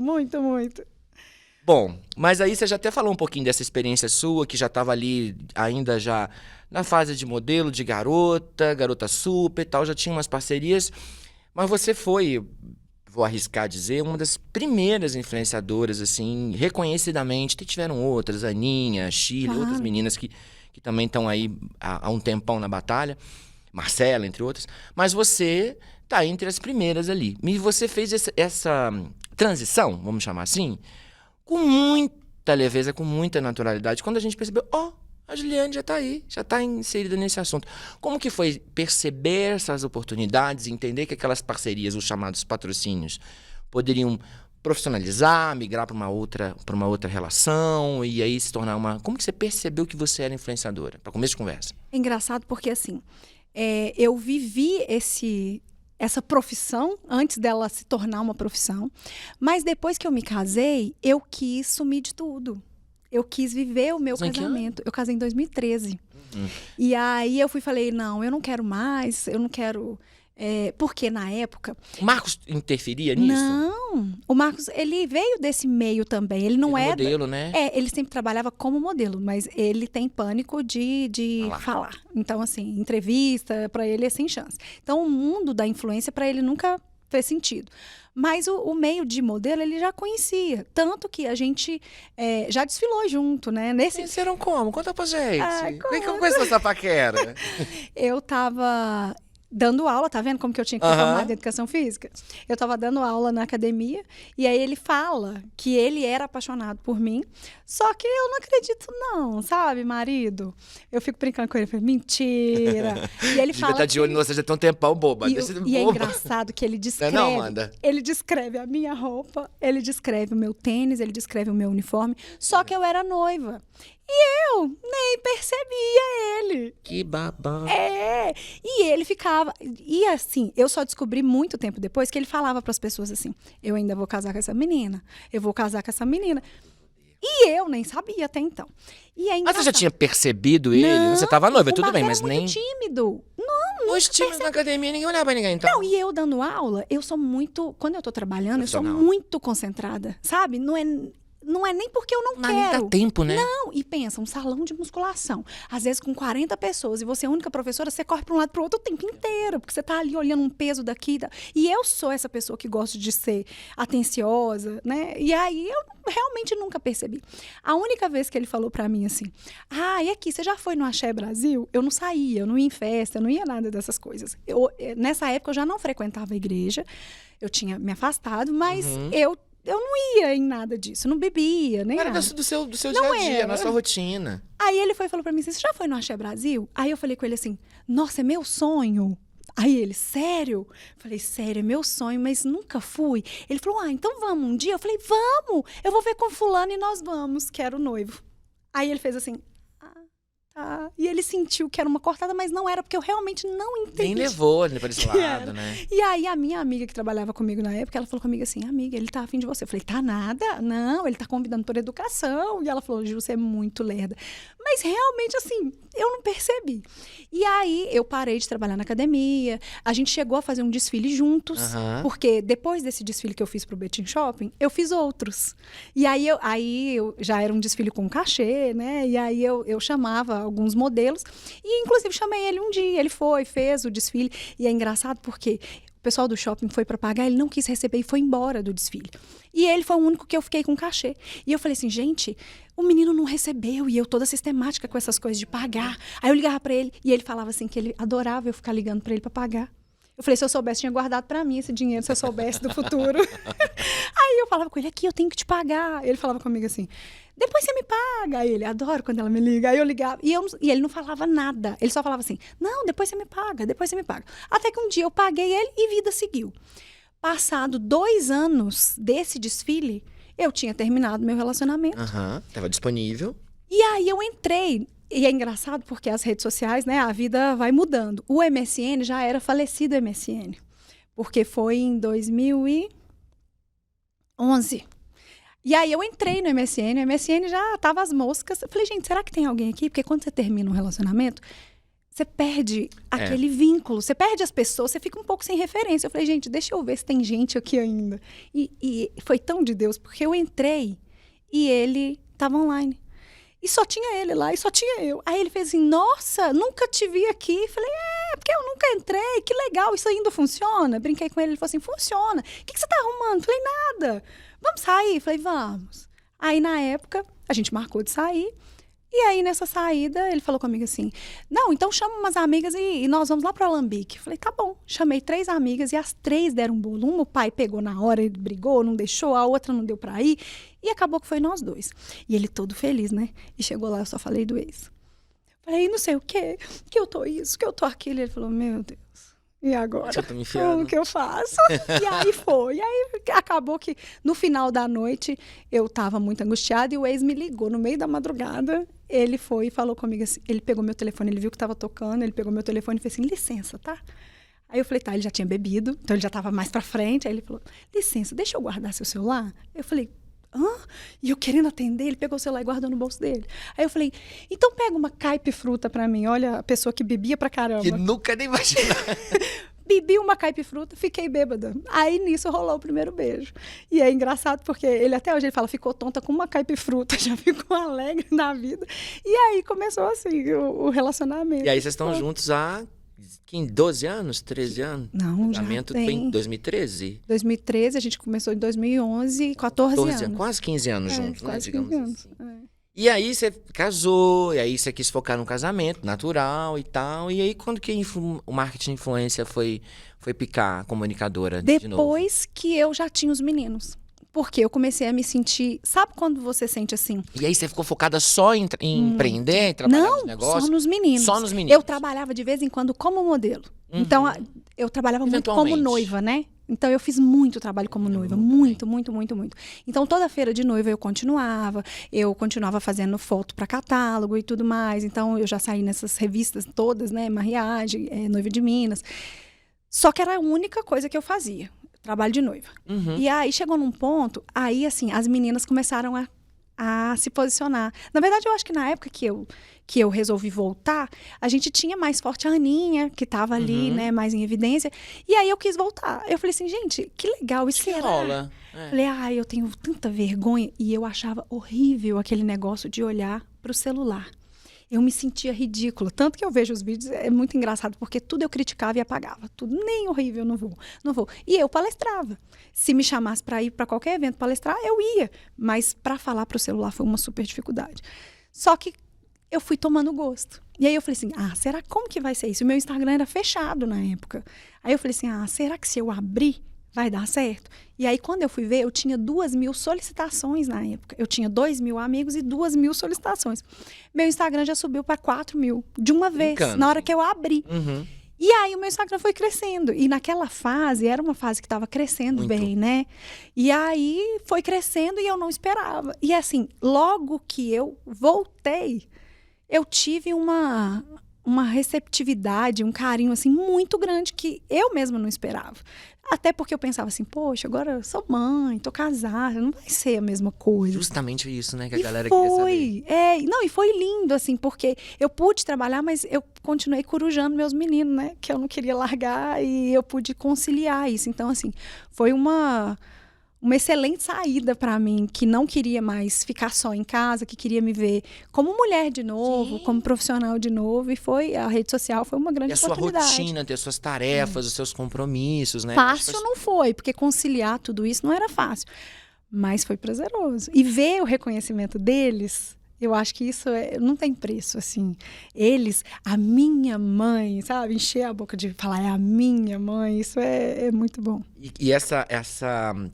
Bom, mas aí você já até falou um pouquinho dessa experiência sua, que já estava ali ainda já na fase de modelo, de garota super e tal, já tinha umas parcerias, mas você foi, vou arriscar dizer, uma das primeiras influenciadoras, assim, reconhecidamente. Tiveram outras, Aninha, Chile, Claro. outras meninas que também estão aí há um tempão na batalha, Marcela, entre outras, mas você tá entre as primeiras ali. E você fez essa transição, vamos chamar assim, com muita leveza, com muita naturalidade. Quando a gente percebeu, a Juliane já tá aí, já tá inserida nesse assunto. Como que foi perceber essas oportunidades, entender que aquelas parcerias, os chamados patrocínios, poderiam profissionalizar, migrar para uma outra relação e aí se tornar uma... Como que você percebeu que você era influenciadora? Para começo de conversa. É engraçado porque, assim, eu vivi essa profissão antes dela se tornar uma profissão, mas depois que eu me casei, eu quis sumir de tudo. Eu quis viver o meu casamento. Eu casei em 2013. E aí eu falei, não, eu não quero mais, eu não quero... porque na época... O Marcos interferia nisso? Não, o Marcos, ele veio desse meio também. Ele não é modelo, né? Ele sempre trabalhava como modelo, mas ele tem pânico de falar. Então, assim, entrevista, para ele é sem chance. Então, o mundo da influência, para ele, nunca fez sentido. Mas o meio de modelo, ele já conhecia. Tanto que a gente já desfilou junto, né? Conheceram como? Conta pra gente. Como? Como que começou essa paquera? Eu tava... dando aula, tá vendo como que eu tinha que formar de educação física? Eu tava dando aula na academia, e aí ele fala que ele era apaixonado por mim, só que eu não acredito não, sabe, marido? Eu fico brincando com ele, eu falei, mentira. E ele fala Devia estar de olho, você já tem um tempão, boba. E é engraçado que ele descreve, Não, Amanda. ele descreve a minha roupa, ele descreve o meu tênis, ele descreve o meu uniforme, só que eu era noiva. Eu nem percebia ele. Que babá. E ele ficava... E assim, eu só descobri muito tempo depois que ele falava para as pessoas assim, eu ainda vou casar com essa menina, eu vou casar com essa menina. E eu nem sabia até então. E é Mas você já tinha percebido ele? Não, Você tava noiva, o tudo Marco bem, era mas nem... muito tímido. Os tímidos na academia, ninguém olhava pra ninguém, então. Não, e eu dando aula, eu sou muito... Quando eu tô trabalhando, eu sou Profissional. muito concentrada, sabe? Não é nem porque eu não Mas nem quero. dá tempo, né? Não, e pensa, um salão de musculação, às vezes com 40 pessoas, e você é a única professora, você corre para um lado para o outro o tempo inteiro, porque você tá ali olhando um peso daqui. E eu sou essa pessoa que gosta de ser atenciosa, né? E aí eu realmente nunca percebi. A única vez que ele falou para mim assim, e aqui, você já foi no Axé Brasil? Eu não saía, eu não ia em festa, eu não ia nada dessas coisas. Nessa época eu já não frequentava a igreja, eu tinha me afastado, mas eu não ia em nada disso, não bebia, nem Era nada. do seu dia Não a dia, era. na sua rotina. Aí ele foi e falou pra mim assim, você já foi no Axé Brasil? Aí eu falei com ele assim, nossa, é meu sonho. Aí ele, sério? Eu falei, sério, é meu sonho, mas nunca fui. Ele falou, então vamos um dia? Eu falei, vamos, eu vou ver com fulano e nós vamos, que era o noivo. Aí ele fez assim, tá. E ele sentiu que era uma cortada, mas não era, porque eu realmente não entendi. Nem levou ele pra esse lado, era. né? E aí a minha amiga que trabalhava comigo na época, ela falou comigo assim, amiga, ele tá afim de você. Eu falei, tá nada? Não, ele tá convidando por educação. E ela falou, Ju, você é muito lerda. Mas realmente, assim, eu não percebi. E aí eu parei de trabalhar na academia, a gente chegou a fazer um desfile juntos, porque depois desse desfile que eu fiz pro Betim Shopping, eu fiz outros. E aí eu já era um desfile com cachê, né? E aí eu chamava alguns modelos, e inclusive chamei ele um dia, ele fez o desfile, e é engraçado porque o pessoal do shopping foi para pagar, ele não quis receber e foi embora do desfile. E ele foi o único que eu fiquei com cachê. E eu falei assim, gente, o menino não recebeu, e eu toda sistemática com essas coisas de pagar. Aí eu ligava para ele, e ele falava assim que ele adorava eu ficar ligando para ele para pagar. Eu falei, se eu soubesse, tinha guardado para mim esse dinheiro, se eu soubesse do futuro. Aí eu falava com ele, aqui, eu tenho que te pagar. Ele falava comigo assim, depois você me paga. Aí ele, adoro quando ela me liga. Aí eu ligava, e ele não falava nada. Ele só falava assim, não, depois você me paga, depois você me paga. Até que um dia eu paguei ele e vida seguiu. Passado 2 anos desse desfile, eu tinha terminado meu relacionamento. Tava disponível. E aí eu entrei. E é engraçado porque as redes sociais, né, a vida vai mudando. O MSN já era falecido, o MSN. Porque foi em 2011. E aí eu entrei no MSN, o MSN já tava às moscas. Eu falei, gente, será que tem alguém aqui? Porque quando você termina um relacionamento, você perde aquele vínculo, você perde as pessoas, você fica um pouco sem referência. Eu falei, gente, deixa eu ver se tem gente aqui ainda. E foi tão de Deus, porque eu entrei e ele tava online. E só tinha ele lá, e só tinha eu. Aí ele fez assim, nossa, nunca te vi aqui. Falei, porque eu nunca entrei, que legal, isso ainda funciona? Brinquei com ele, ele falou assim, funciona. O que você tá arrumando? Falei, nada. Vamos sair? Falei, vamos. Aí, na época, a gente marcou de sair. E aí, nessa saída, ele falou comigo assim, não, então chama umas amigas e nós vamos lá pro Alambique. Falei, tá bom. Chamei 3 amigas e as 3 deram um bolo. Uma o pai pegou na hora, ele brigou, não deixou, a outra não deu pra ir. E acabou que foi nós 2. E ele todo feliz, né? E chegou lá, eu só falei do ex. Falei, não sei o quê, que eu tô isso, que eu tô aquilo. E ele falou, meu Deus, e agora? Eu tô me enfiando. Como que eu faço? E aí foi. E aí acabou que no final da noite eu tava muito angustiada e o ex me ligou no meio da madrugada. Ele foi e falou comigo assim, ele pegou meu telefone, ele viu que tava tocando, ele pegou meu telefone e fez assim, licença, tá? Aí eu falei, tá, ele já tinha bebido, então ele já tava mais pra frente. Aí ele falou, licença, deixa eu guardar seu celular? Eu falei, e eu querendo atender, ele pegou o celular e guardou no bolso dele. Aí eu falei, então pega uma caipifruta pra mim. Olha a pessoa que bebia pra caramba. Que nunca nem imaginar. Bebi uma caipifruta, fiquei bêbada. Aí nisso rolou o primeiro beijo. E é engraçado porque ele até hoje ele fala, ficou tonta com uma caipifruta, já ficou alegre na vida. E aí começou assim o relacionamento. E aí vocês estão juntos há 12 anos, 13 anos? Não, o já casamento tem. foi em 2013? 2013, a gente começou em 2011, 14 anos. Quase 15 anos juntos, né? Quase Digamos 15 assim. anos. E aí você casou, e aí você quis focar no casamento, natural e tal. E aí quando que o marketing influência foi picar a comunicadora de novo? Depois que eu já tinha os meninos. Porque eu comecei a me sentir... Sabe quando você sente assim? E aí você ficou focada só em empreender, em trabalhar nos negócios? Só nos meninos. Só nos meninos. Eu trabalhava de vez em quando como modelo. Então, eu trabalhava muito como noiva, né? Então, eu fiz muito trabalho como noiva. Muito, muito, muito, muito. Então, toda feira de noiva eu continuava fazendo foto para catálogo e tudo mais. Então, eu já saí nessas revistas todas, né? Mariage, Noiva de Minas. Só que era a única coisa que eu fazia, trabalho de noiva. E aí, chegou num ponto, aí, assim, as meninas começaram a se posicionar. Na verdade, eu acho que na época que eu resolvi voltar, a gente tinha mais forte a Aninha, que estava ali, né, mais em evidência. E aí eu quis voltar. Eu falei assim, gente, que legal, isso Que era... rola. Falei, eu tenho tanta vergonha. E eu achava horrível aquele negócio de olhar para o celular. Eu me sentia ridícula. Tanto que eu vejo os vídeos, é muito engraçado, porque tudo eu criticava e apagava. Tudo, nem horrível, não vou. E eu palestrava. Se me chamasse para ir para qualquer evento palestrar, eu ia. Mas para falar para o celular foi uma super dificuldade. Só que eu fui tomando gosto. E aí eu falei assim, será como que vai ser isso? O meu Instagram era fechado na época. Aí eu falei assim, será que se eu abrir, vai dar certo? E aí, quando eu fui ver, eu tinha 2.000 solicitações na época. Eu tinha 2.000 amigos e 2.000 solicitações. Meu Instagram já subiu para 4.000 de uma vez, na hora que eu abri. E aí, o meu Instagram foi crescendo. E naquela fase, era uma fase que estava crescendo bem, né? E aí, foi crescendo e eu não esperava. E assim, logo que eu voltei, eu tive uma receptividade, um carinho assim muito grande que eu mesma não esperava. Até porque eu pensava assim, poxa, agora eu sou mãe, tô casada, não vai ser a mesma coisa. Justamente isso, né, que a galera queria saber. E foi lindo, assim, porque eu pude trabalhar, mas eu continuei corujando meus meninos, né, que eu não queria largar e eu pude conciliar isso. Então, assim, foi uma excelente saída para mim, que não queria mais ficar só em casa, que queria me ver como mulher de novo, como profissional de novo, e a rede social foi uma grande oportunidade. E a sua rotina, ter suas tarefas, os seus compromissos, né? Fácil não foi, porque conciliar tudo isso não era fácil, mas foi prazeroso. E ver o reconhecimento deles, eu acho que isso não tem preço, assim. Eles, a minha mãe, sabe? Encher a boca de falar, é a minha mãe, isso é muito bom. E essa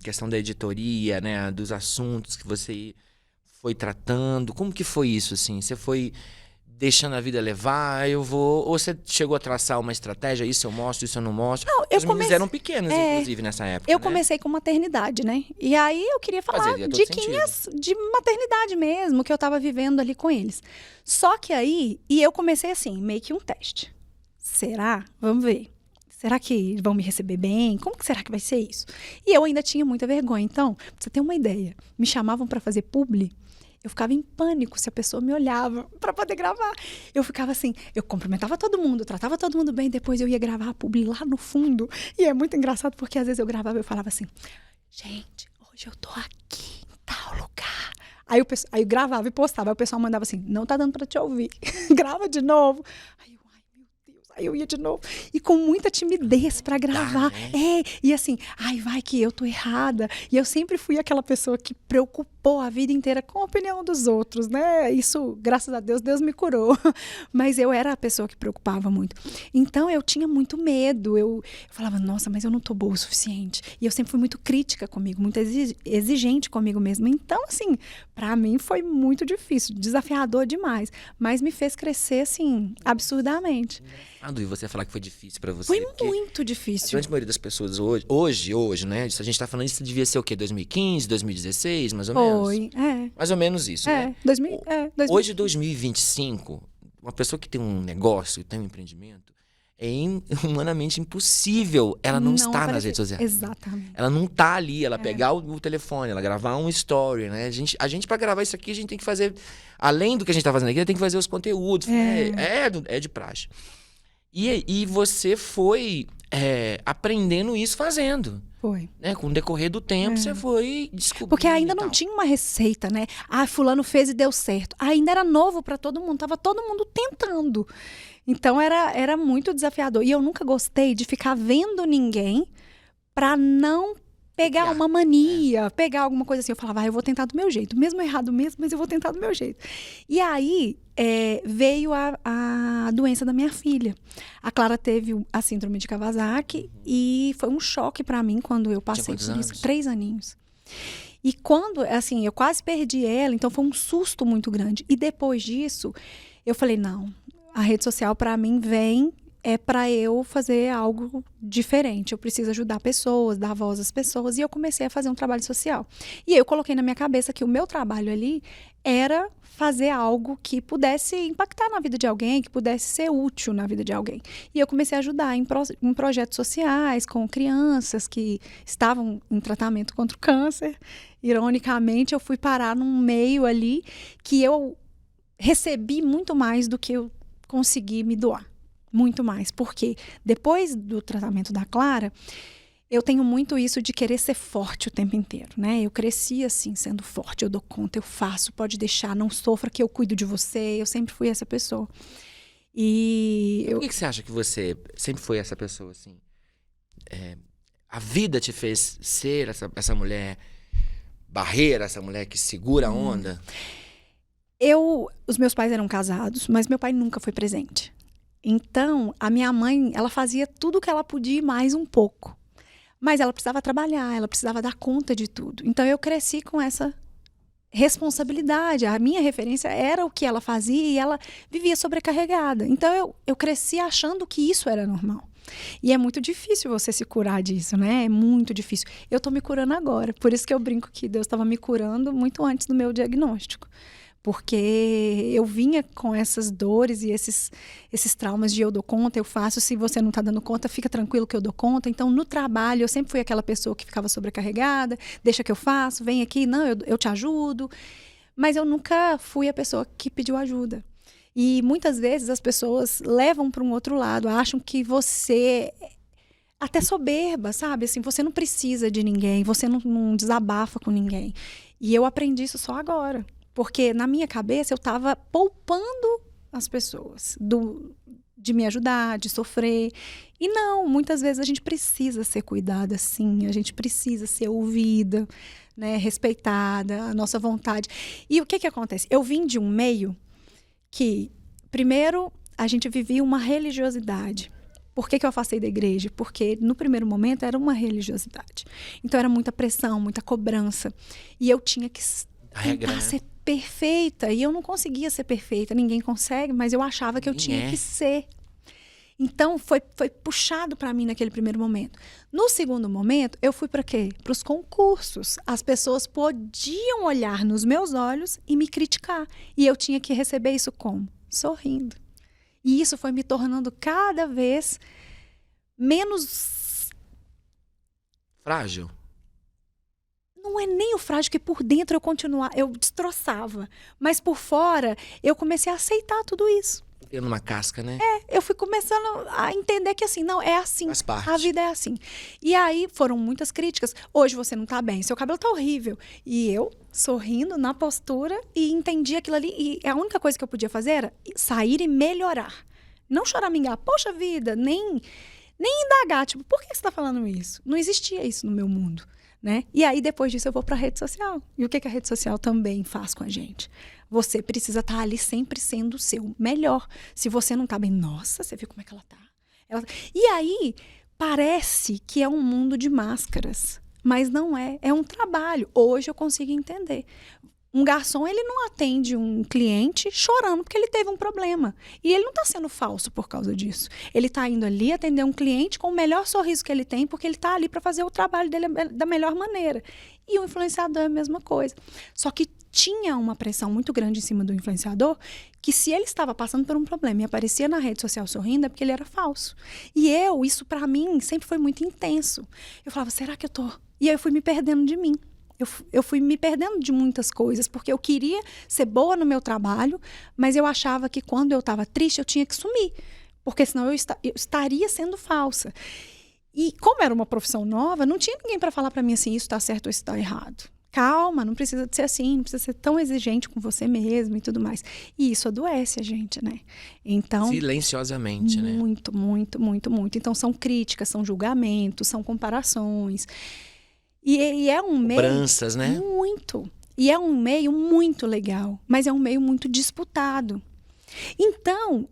questão da editoria, né? Dos assuntos que você foi tratando, como que foi isso, assim? Você foi deixando a vida levar, ou você chegou a traçar uma estratégia, isso eu mostro, isso eu não mostro? Não, os meninos eram pequenos, inclusive, nessa época, eu comecei com maternidade, né? E aí eu queria falar diquinhas de maternidade mesmo, que eu tava vivendo ali com eles. Só que aí, eu comecei assim, meio que um teste. Será? Vamos ver. Será que vão me receber bem? Como que será que vai ser isso? E eu ainda tinha muita vergonha. Então, pra você ter uma ideia, me chamavam para fazer publi, eu ficava em pânico se a pessoa me olhava para poder gravar. Eu ficava assim, eu cumprimentava todo mundo, tratava todo mundo bem, depois eu ia gravar a publi lá no fundo. E é muito engraçado porque às vezes eu gravava e eu falava assim, gente, hoje eu tô aqui em tal lugar. Aí eu gravava e postava, aí o pessoal mandava assim, não tá dando para te ouvir, grava de novo. Aí eu ia de novo. E com muita timidez para gravar. E assim, vai que eu tô errada. E eu sempre fui aquela pessoa que preocupou a vida inteira com a opinião dos outros, né? Isso, graças a Deus, Deus me curou. Mas eu era a pessoa que preocupava muito. Então, eu tinha muito medo. Eu falava, nossa, mas eu não tô boa o suficiente. E eu sempre fui muito crítica comigo, muito exigente comigo mesma. Então, assim, para mim foi muito difícil, desafiador demais. Mas me fez crescer, assim, absurdamente. E você falar que foi difícil pra você? Foi muito difícil. A grande maioria das pessoas hoje, né? A gente tá falando isso, devia ser o quê? 2015, 2016, mais ou menos? Foi, Mais ou menos isso, né? 2000. Hoje, 2025, uma pessoa que tem um negócio, tem um empreendimento, é humanamente impossível ela não estar nas redes sociais. Exatamente. Ela não tá ali, ela pegar o telefone, ela gravar um story, né? A gente para gravar isso aqui, a gente tem que fazer, além do que a gente tá fazendo aqui, tem que fazer os conteúdos. É de praxe. E você foi aprendendo isso fazendo. Foi. Né? Com o decorrer do tempo, você foi descobrindo. Porque ainda não tinha uma receita, né? Fulano fez e deu certo. Ainda era novo para todo mundo, tava todo mundo tentando. Então era muito desafiador. E eu nunca gostei de ficar vendo ninguém para não pegar uma mania, pegar alguma coisa assim. Eu falava, eu vou tentar do meu jeito. Mesmo errado mesmo, mas eu vou tentar do meu jeito. E aí veio a doença da minha filha. A Clara teve a síndrome de Kawasaki e foi um choque para mim quando eu passei por isso. 3 aninhos. E quando, assim, eu quase perdi ela, então foi um susto muito grande. E depois disso, eu falei, não, a rede social para mim vem é para eu fazer algo diferente. Eu preciso ajudar pessoas, dar voz às pessoas. E eu comecei a fazer um trabalho social. E aí eu coloquei na minha cabeça que o meu trabalho ali era fazer algo que pudesse impactar na vida de alguém, que pudesse ser útil na vida de alguém. E eu comecei a ajudar em projetos sociais, com crianças que estavam em tratamento contra o câncer. Ironicamente, eu fui parar num meio ali que eu recebi muito mais do que eu consegui me doar. Muito mais. Porque depois do tratamento da Clara, eu tenho muito isso de querer ser forte o tempo inteiro, né? Eu cresci assim, sendo forte, eu dou conta, eu faço, pode deixar, não sofra que eu cuido de você. Eu sempre fui essa pessoa. E Por que você acha que você sempre foi essa pessoa, assim? A vida te fez ser essa mulher barreira, essa mulher que segura a onda? Os meus pais eram casados, mas meu pai nunca foi presente. Então, a minha mãe, ela fazia tudo o que ela podia e mais um pouco. Mas ela precisava trabalhar, ela precisava dar conta de tudo. Então, eu cresci com essa responsabilidade. A minha referência era o que ela fazia e ela vivia sobrecarregada. Então, eu cresci achando que isso era normal. E é muito difícil você se curar disso, né? É muito difícil. Eu tô me curando agora. Por isso que eu brinco que Deus estava me curando muito antes do meu diagnóstico. Porque eu vinha com essas dores e esses traumas de eu dou conta, eu faço, se você não está dando conta, fica tranquilo que eu dou conta. Então, no trabalho, eu sempre fui aquela pessoa que ficava sobrecarregada, deixa que eu faço, vem aqui, não, eu te ajudo. Mas eu nunca fui a pessoa que pediu ajuda. E muitas vezes as pessoas levam para um outro lado, acham que você até soberba, sabe? Assim, você não precisa de ninguém, você não desabafa com ninguém. E eu aprendi isso só agora. Porque na minha cabeça eu estava poupando as pessoas de me ajudar, de sofrer. E não, muitas vezes a gente precisa ser cuidada, sim. A gente precisa ser ouvida, né, respeitada, a nossa vontade. E o que acontece? Eu vim de um meio que, primeiro, a gente vivia uma religiosidade. Por que eu afastei da igreja? Porque no primeiro momento era uma religiosidade. Então era muita pressão, muita cobrança. E eu tinha que tentar ser perfeita. E eu não conseguia ser perfeita. Ninguém consegue, mas eu achava que eu tinha que ser. Então foi puxado para mim naquele primeiro momento. No segundo momento, eu fui para quê? Para os concursos. As pessoas podiam olhar nos meus olhos e me criticar. E eu tinha que receber isso como? Sorrindo. E isso foi me tornando cada vez menos frágil. Não é nem o frágil, que por dentro eu destroçava. Mas por fora, eu comecei a aceitar tudo isso. Tendo uma casca, né? Eu fui começando a entender que assim, não, é assim. Faz parte. A vida é assim. E aí foram muitas críticas. Hoje você não tá bem, seu cabelo tá horrível. E eu sorrindo na postura e entendi aquilo ali. E a única coisa que eu podia fazer era sair e melhorar. Não choramingar. Poxa vida, nem indagar. Tipo, por que você tá falando isso? Não existia isso no meu mundo. Né? E aí, depois disso, eu vou para a rede social. E o que a rede social também faz com a gente? Você precisa estar ali sempre sendo o seu melhor. Se você não está bem, nossa, você viu como é que ela está? E aí, parece que é um mundo de máscaras. Mas não é. É um trabalho. Hoje eu consigo entender. Um garçom, ele não atende um cliente chorando porque ele teve um problema. E ele não está sendo falso por causa disso. Ele está indo ali atender um cliente com o melhor sorriso que ele tem, porque ele está ali para fazer o trabalho dele da melhor maneira. E o influenciador é a mesma coisa. Só que tinha uma pressão muito grande em cima do influenciador, que se ele estava passando por um problema e aparecia na rede social sorrindo, é porque ele era falso. E isso para mim, sempre foi muito intenso. Eu falava, será que eu tô... E aí eu fui me perdendo de mim. Eu fui me perdendo de muitas coisas, porque eu queria ser boa no meu trabalho, mas eu achava que quando eu estava triste, eu tinha que sumir, porque senão eu estaria sendo falsa. E como era uma profissão nova, não tinha ninguém para falar para mim assim, isso está certo ou isso está errado. Calma, não precisa ser assim, não precisa ser tão exigente com você mesmo e tudo mais. E isso adoece a gente, né? Então, silenciosamente, né? Muito, muito, muito, muito. Então, são críticas, são julgamentos, são comparações. E é um meio... Cobranças, né? Muito. E é um meio muito legal, mas é um meio muito disputado. Então,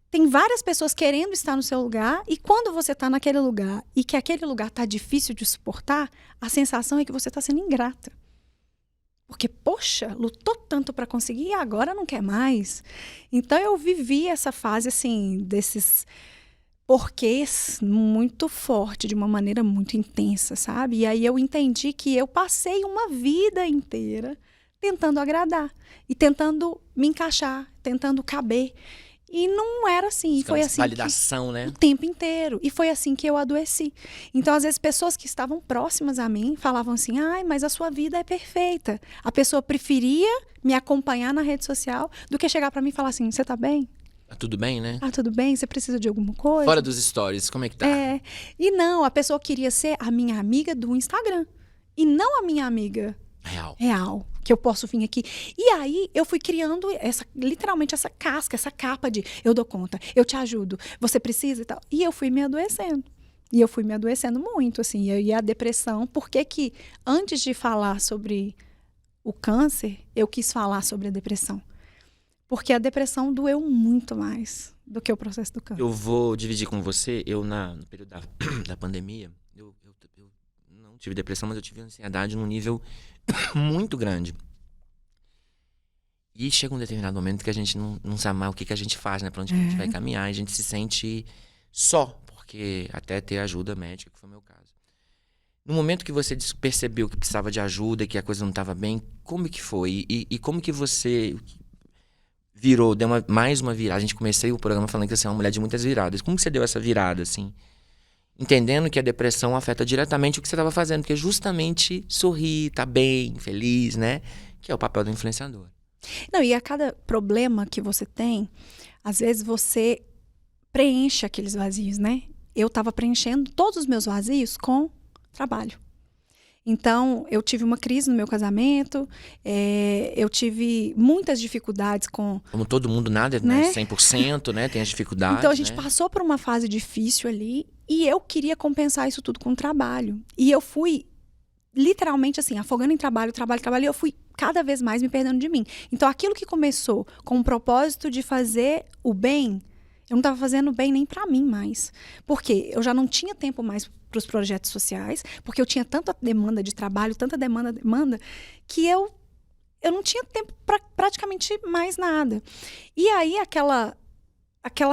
tem várias pessoas querendo estar no seu lugar, e quando você está naquele lugar e que aquele lugar está difícil de suportar, a sensação é que você está sendo ingrata. Porque, poxa, lutou tanto para conseguir e agora não quer mais. Então, eu vivi essa fase, assim, desses porquês muito forte, de uma maneira muito intensa, sabe? E aí eu entendi que eu passei uma vida inteira tentando agradar e tentando me encaixar, tentando caber. E não era assim. E foi assim validação, né? O tempo inteiro. E foi assim que eu adoeci. Então, às vezes, pessoas que estavam próximas a mim falavam assim, ai, mas a sua vida é perfeita. A pessoa preferia me acompanhar na rede social do que chegar pra mim e falar assim, você tá bem? Tá tudo bem, né? Ah, tudo bem? Você precisa de alguma coisa? Fora dos stories, como é que tá? E não, a pessoa queria ser a minha amiga do Instagram. E não a minha amiga real. Que eu posso vir aqui. E aí, eu fui criando literalmente essa casca, essa capa de eu dou conta, eu te ajudo, você precisa e tal. E eu fui me adoecendo. E eu fui me adoecendo muito, assim. E a depressão, por que antes de falar sobre o câncer, eu quis falar sobre a depressão? Porque a depressão doeu muito mais do que o processo do câncer. Eu vou dividir com você. Eu, no período da pandemia, eu não tive depressão, mas eu tive ansiedade num nível muito grande. E chega um determinado momento que a gente não sabe mais o que a gente faz, né? Pra onde a gente vai caminhar. A gente se sente só, porque até ter ajuda médica, que foi o meu caso. No momento que você percebeu que precisava de ajuda, que a coisa não estava bem, como que foi? E como que você virou, deu mais uma virada? A gente comecei o programa falando que você é uma mulher de muitas viradas. Como que você deu essa virada, assim? Entendendo que a depressão afeta diretamente o que você estava fazendo, porque é justamente sorrir, tá bem, feliz, né? Que é o papel do influenciador. Não, e a cada problema que você tem, às vezes você preenche aqueles vazios, né? Eu estava preenchendo todos os meus vazios com trabalho. Então, eu tive uma crise no meu casamento, eu tive muitas dificuldades com... Como todo mundo, nada, né? 100%, né? Tem as dificuldades, Então, a gente passou por uma fase difícil ali e eu queria compensar isso tudo com trabalho. E eu fui, literalmente, assim, afogando em trabalho, e eu fui cada vez mais me perdendo de mim. Então, aquilo que começou com o propósito de fazer o bem, eu não estava fazendo bem nem para mim mais. Porque eu já não tinha tempo mais para os projetos sociais, porque eu tinha tanta demanda de trabalho, tanta demanda, que eu não tinha tempo para praticamente mais nada. E aí, aquela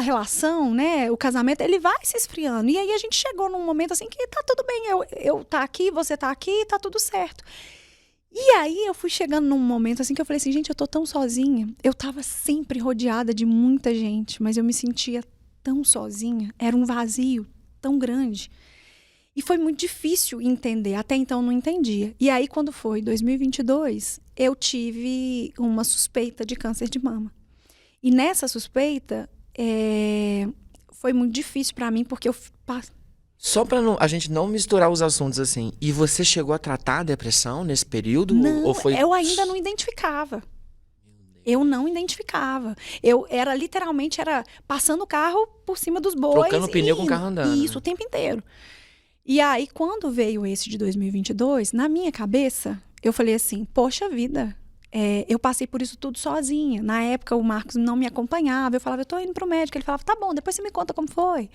relação, né, o casamento, ele vai se esfriando. E aí, a gente chegou num momento assim que tá tudo bem, eu tá aqui, você tá aqui, tá tudo certo. E aí, eu fui chegando num momento assim que eu falei assim, gente, eu tô tão sozinha. Eu tava sempre rodeada de muita gente, mas eu me sentia tão sozinha. Era um vazio tão grande. E foi muito difícil entender. Até então, eu não entendia. E aí, quando foi 2022, eu tive uma suspeita de câncer de mama. E nessa suspeita, foi muito difícil pra mim, porque eu... Só pra a gente não misturar os assuntos assim. E você chegou a tratar a depressão nesse período? Não, ou foi... eu ainda não identificava. Eu não identificava. Eu era literalmente passando o carro por cima dos bois. Trocando pneu com o carro andando. Isso, o tempo inteiro. E aí, quando veio esse de 2022, na minha cabeça, eu falei assim, poxa vida, eu passei por isso tudo sozinha. Na época, o Marcos não me acompanhava. Eu falava, eu tô indo pro médico. Ele falava, tá bom, depois você me conta como foi.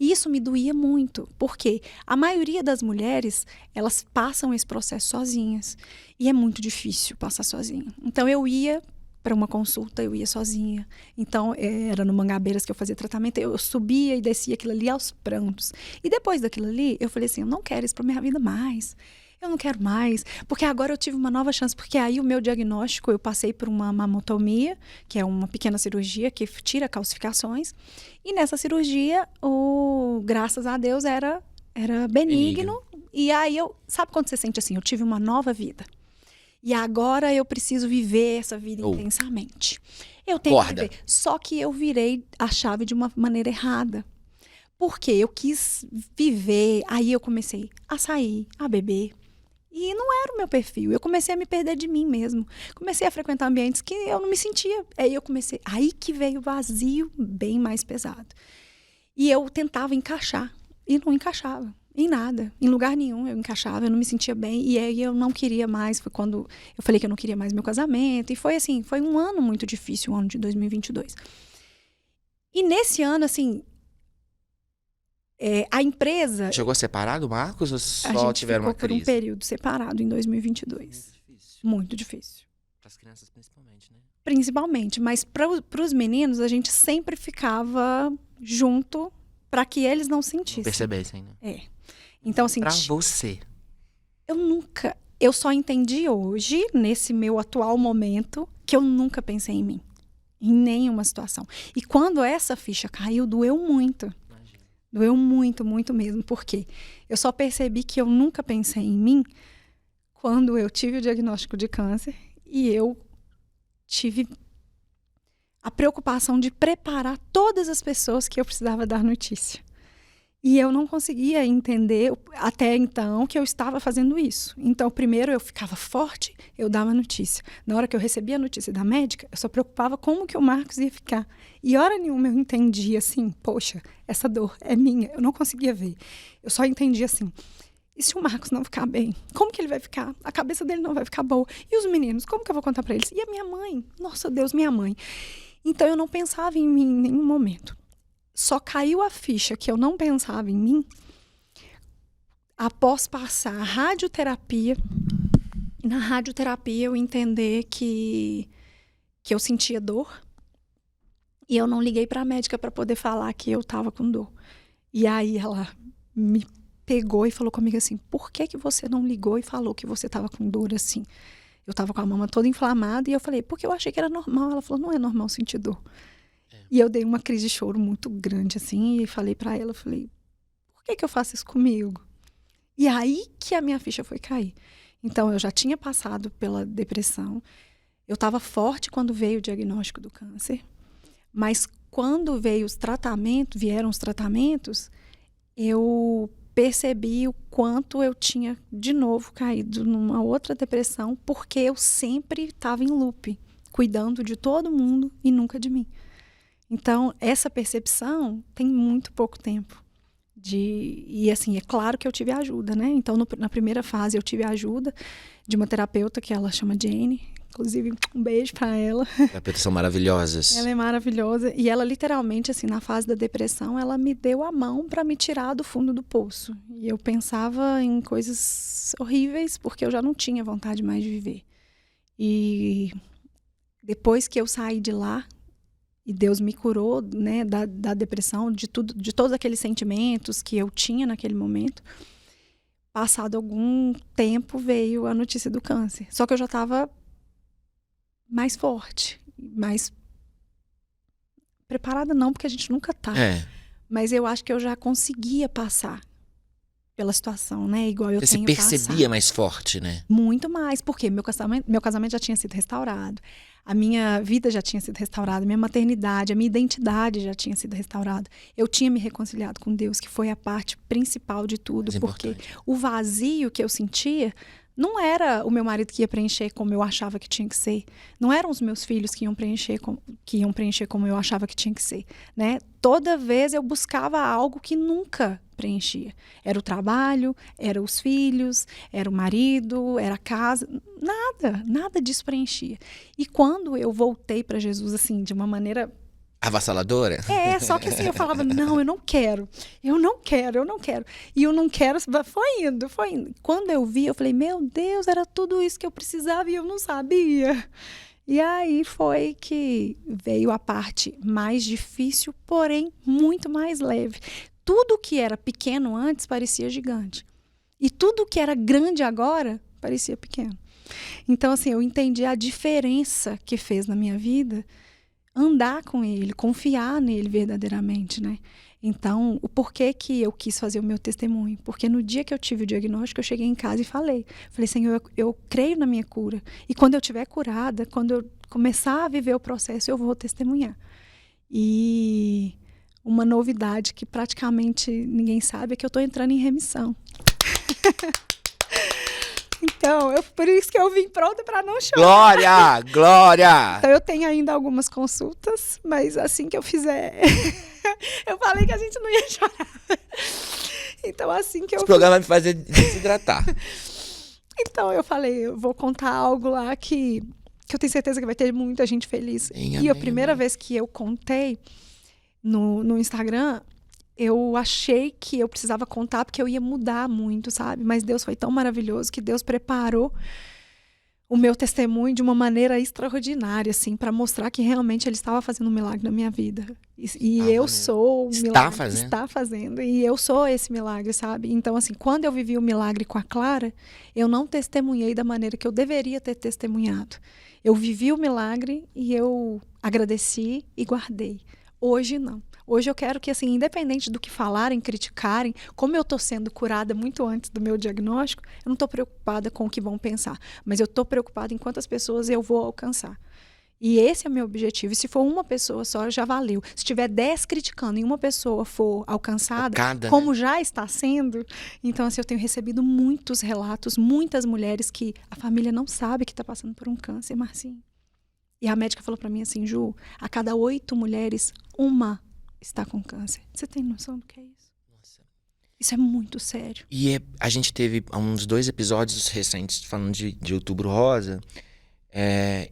E isso me doía muito, porque a maioria das mulheres, elas passam esse processo sozinhas. E é muito difícil passar sozinha. Então, eu ia para uma consulta, eu ia sozinha. Então, era no Mangabeiras que eu fazia tratamento, eu subia e descia aquilo ali aos prantos. E depois daquilo ali, eu falei assim, eu não quero isso para minha vida mais. Eu não quero mais, porque agora eu tive uma nova chance, porque aí o meu diagnóstico, eu passei por uma mamotomia, que é uma pequena cirurgia que tira calcificações, e nessa cirurgia, graças a Deus, era benigno. E aí, sabe quando você sente assim, eu tive uma nova vida. E agora eu preciso viver essa vida intensamente. Eu tenho que viver. Só que eu virei a chave de uma maneira errada. Porque eu quis viver, aí eu comecei a sair, a beber. E não era o meu perfil. Eu comecei a me perder de mim mesmo. Comecei a frequentar ambientes que eu não me sentia. Aí que veio o vazio bem mais pesado. E eu tentava encaixar. E não encaixava. Em nada, em lugar nenhum eu encaixava, eu não me sentia bem, e aí eu não queria mais, foi quando eu falei que eu não queria mais meu casamento, e foi assim, foi um ano muito difícil, o ano de 2022. E nesse ano, assim, a empresa... Chegou separado, Marcos, ou só tiveram uma crise? A gente ficou por um período separado em 2022. Muito difícil. Muito difícil. Para as crianças principalmente, né? Principalmente, mas para os meninos a gente sempre ficava junto, para que eles não sentissem. Percebessem, né? É. Então, assim, Pra você. eu só entendi hoje, nesse meu atual momento, que eu nunca pensei em mim. Em nenhuma situação. E quando essa ficha caiu, doeu muito. Imagina. Doeu muito, muito mesmo. Por quê? Eu só percebi que eu nunca pensei em mim quando eu tive o diagnóstico de câncer e eu tive a preocupação de preparar todas as pessoas que eu precisava dar notícia. E eu não conseguia entender até então que eu estava fazendo isso. Então, primeiro eu ficava forte, eu dava notícia. Na hora que eu recebia a notícia da médica, eu só preocupava como que o Marcos ia ficar. E hora nenhuma eu entendia assim, poxa, essa dor é minha. Eu não conseguia ver. Eu só entendia assim, e se o Marcos não ficar bem? Como que ele vai ficar? A cabeça dele não vai ficar boa. E os meninos, como que eu vou contar para eles? E a minha mãe? Nossa Deus, minha mãe. Então eu não pensava em mim em nenhum momento. Só caiu a ficha que eu não pensava em mim após passar a radioterapia. Na radioterapia eu entender que eu sentia dor e eu não liguei para a médica para poder falar que eu estava com dor. E aí ela me pegou e falou comigo assim, por que você não ligou e falou que você estava com dor assim? Eu estava com a mama toda inflamada e eu falei, porque eu achei que era normal. Ela falou, não é normal sentir dor. E eu dei uma crise de choro muito grande, assim, e falei pra ela, falei, por que eu faço isso comigo? E aí que a minha ficha foi cair. Então, eu já tinha passado pela depressão, eu estava forte quando veio o diagnóstico do câncer, mas quando vieram os tratamentos, eu percebi o quanto eu tinha, de novo, caído numa outra depressão, porque eu sempre estava em loop, cuidando de todo mundo e nunca de mim. Então, essa percepção tem muito pouco tempo. E assim, é claro que eu tive ajuda, né? Então, na primeira fase, eu tive a ajuda de uma terapeuta que ela chama Jane. Inclusive, um beijo para ela. Terapeutas são maravilhosas. Ela é maravilhosa. E ela, literalmente, assim, na fase da depressão, ela me deu a mão para me tirar do fundo do poço. E eu pensava em coisas horríveis, porque eu já não tinha vontade mais de viver. E depois que eu saí de lá, e Deus me curou, né, da depressão, de todos aqueles sentimentos que eu tinha naquele momento. Passado algum tempo, veio a notícia do câncer. Só que eu já estava mais forte, mais preparada não, porque a gente nunca tá. Mas eu acho que eu já conseguia passar pela situação, né? Igual eu tenho passado. Você percebia mais forte, né? Muito mais, porque meu casamento já tinha sido restaurado. A minha vida já tinha sido restaurada, minha maternidade, a minha identidade já tinha sido restaurada. Eu tinha me reconciliado com Deus, que foi a parte principal de tudo, porque o vazio que eu sentia não era o meu marido que ia preencher como eu achava que tinha que ser. Não eram os meus filhos que iam preencher como eu achava que tinha que ser, né? Toda vez eu buscava algo que nunca preenchia. Era o trabalho, eram os filhos, era o marido, era a casa. Nada disso preenchia. E quando eu voltei para Jesus, assim, de uma maneira avassaladora? Só que assim, eu falava, não, eu não quero. E o não quero foi indo. Quando eu vi, eu falei, meu Deus, era tudo isso que eu precisava e eu não sabia. E aí foi que veio a parte mais difícil, porém muito mais leve. Tudo que era pequeno antes parecia gigante. E tudo que era grande agora parecia pequeno. Então, assim, eu entendi a diferença que fez na minha vida andar com ele, confiar nele verdadeiramente, né? Então, o porquê que eu quis fazer o meu testemunho? Porque no dia que eu tive o diagnóstico, eu cheguei em casa e falei, Senhor, eu creio na minha cura. E quando eu estiver curada, quando eu começar a viver o processo, eu vou testemunhar. E uma novidade que praticamente ninguém sabe é que eu estou entrando em remissão. Então, por isso que eu vim pronta para não chorar. Glória! Então, eu tenho ainda algumas consultas, mas assim que eu fizer... eu falei que a gente não ia chorar. Então, assim que eu... Esse programa vai me fazer desidratar. Então, eu falei, eu vou contar algo lá que eu tenho certeza que vai ter muita gente feliz. Amém, a primeira vez que eu contei no Instagram... eu achei que eu precisava contar porque eu ia mudar muito, sabe? Mas Deus foi tão maravilhoso que Deus preparou o meu testemunho de uma maneira extraordinária, assim, para mostrar que realmente ele estava fazendo um milagre na minha vida. E eu sou o milagre. Está fazendo. E eu sou esse milagre, sabe? Então, assim, quando eu vivi o milagre com a Clara, eu não testemunhei da maneira que eu deveria ter testemunhado. Eu vivi o milagre e eu agradeci e guardei. Hoje, não. Hoje eu quero que, assim, independente do que falarem, criticarem, como eu estou sendo curada muito antes do meu diagnóstico, eu não estou preocupada com o que vão pensar, mas eu estou preocupada em quantas pessoas eu vou alcançar. E esse é o meu objetivo. E se for uma pessoa só, já valeu. Se tiver 10 criticando e uma pessoa for alcançada, como já está sendo, então, assim, eu tenho recebido muitos relatos, muitas mulheres que a família não sabe que está passando por um câncer, Marcinho. E a médica falou para mim assim, Ju, a cada 8 mulheres, uma está com câncer. Você tem noção do que é isso? Nossa. Isso é muito sério. E a gente teve uns 2 episódios recentes falando de Outubro Rosa.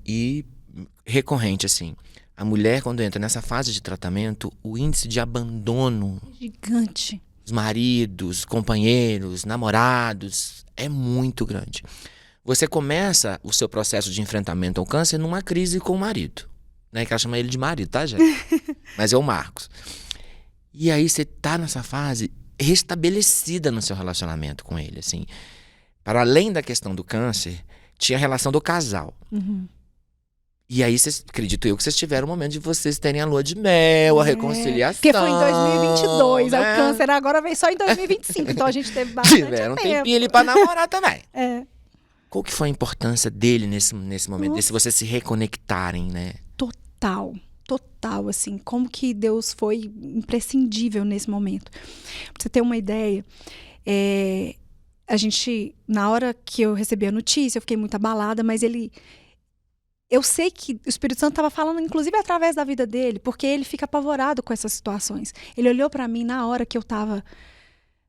E recorrente, assim. A mulher, quando entra nessa fase de tratamento, o índice de abandono... gigante. Os maridos, companheiros, namorados, é muito grande. Você começa o seu processo de enfrentamento ao câncer numa crise com o marido. Né, que ela chama ele de marido, tá, gente? Mas é o Marcos. E aí você tá nessa fase restabelecida no seu relacionamento com ele, assim. Para além da questão do câncer, tinha a relação do casal. Uhum. E aí, acredito eu, que vocês tiveram um momento de vocês terem a lua de mel, a reconciliação. Porque foi em 2022, né? O câncer agora veio só em 2025, então a gente teve bastante Tiveram um tempinho ali pra namorar também. Qual que foi a importância dele nesse momento, de vocês se reconectarem, né? Total, assim, como que Deus foi imprescindível nesse momento. Pra você ter uma ideia, a gente, na hora que eu recebi a notícia, eu fiquei muito abalada, mas eu sei que o Espírito Santo estava falando, inclusive, através da vida dele, porque ele fica apavorado com essas situações. Ele olhou para mim na hora que eu estava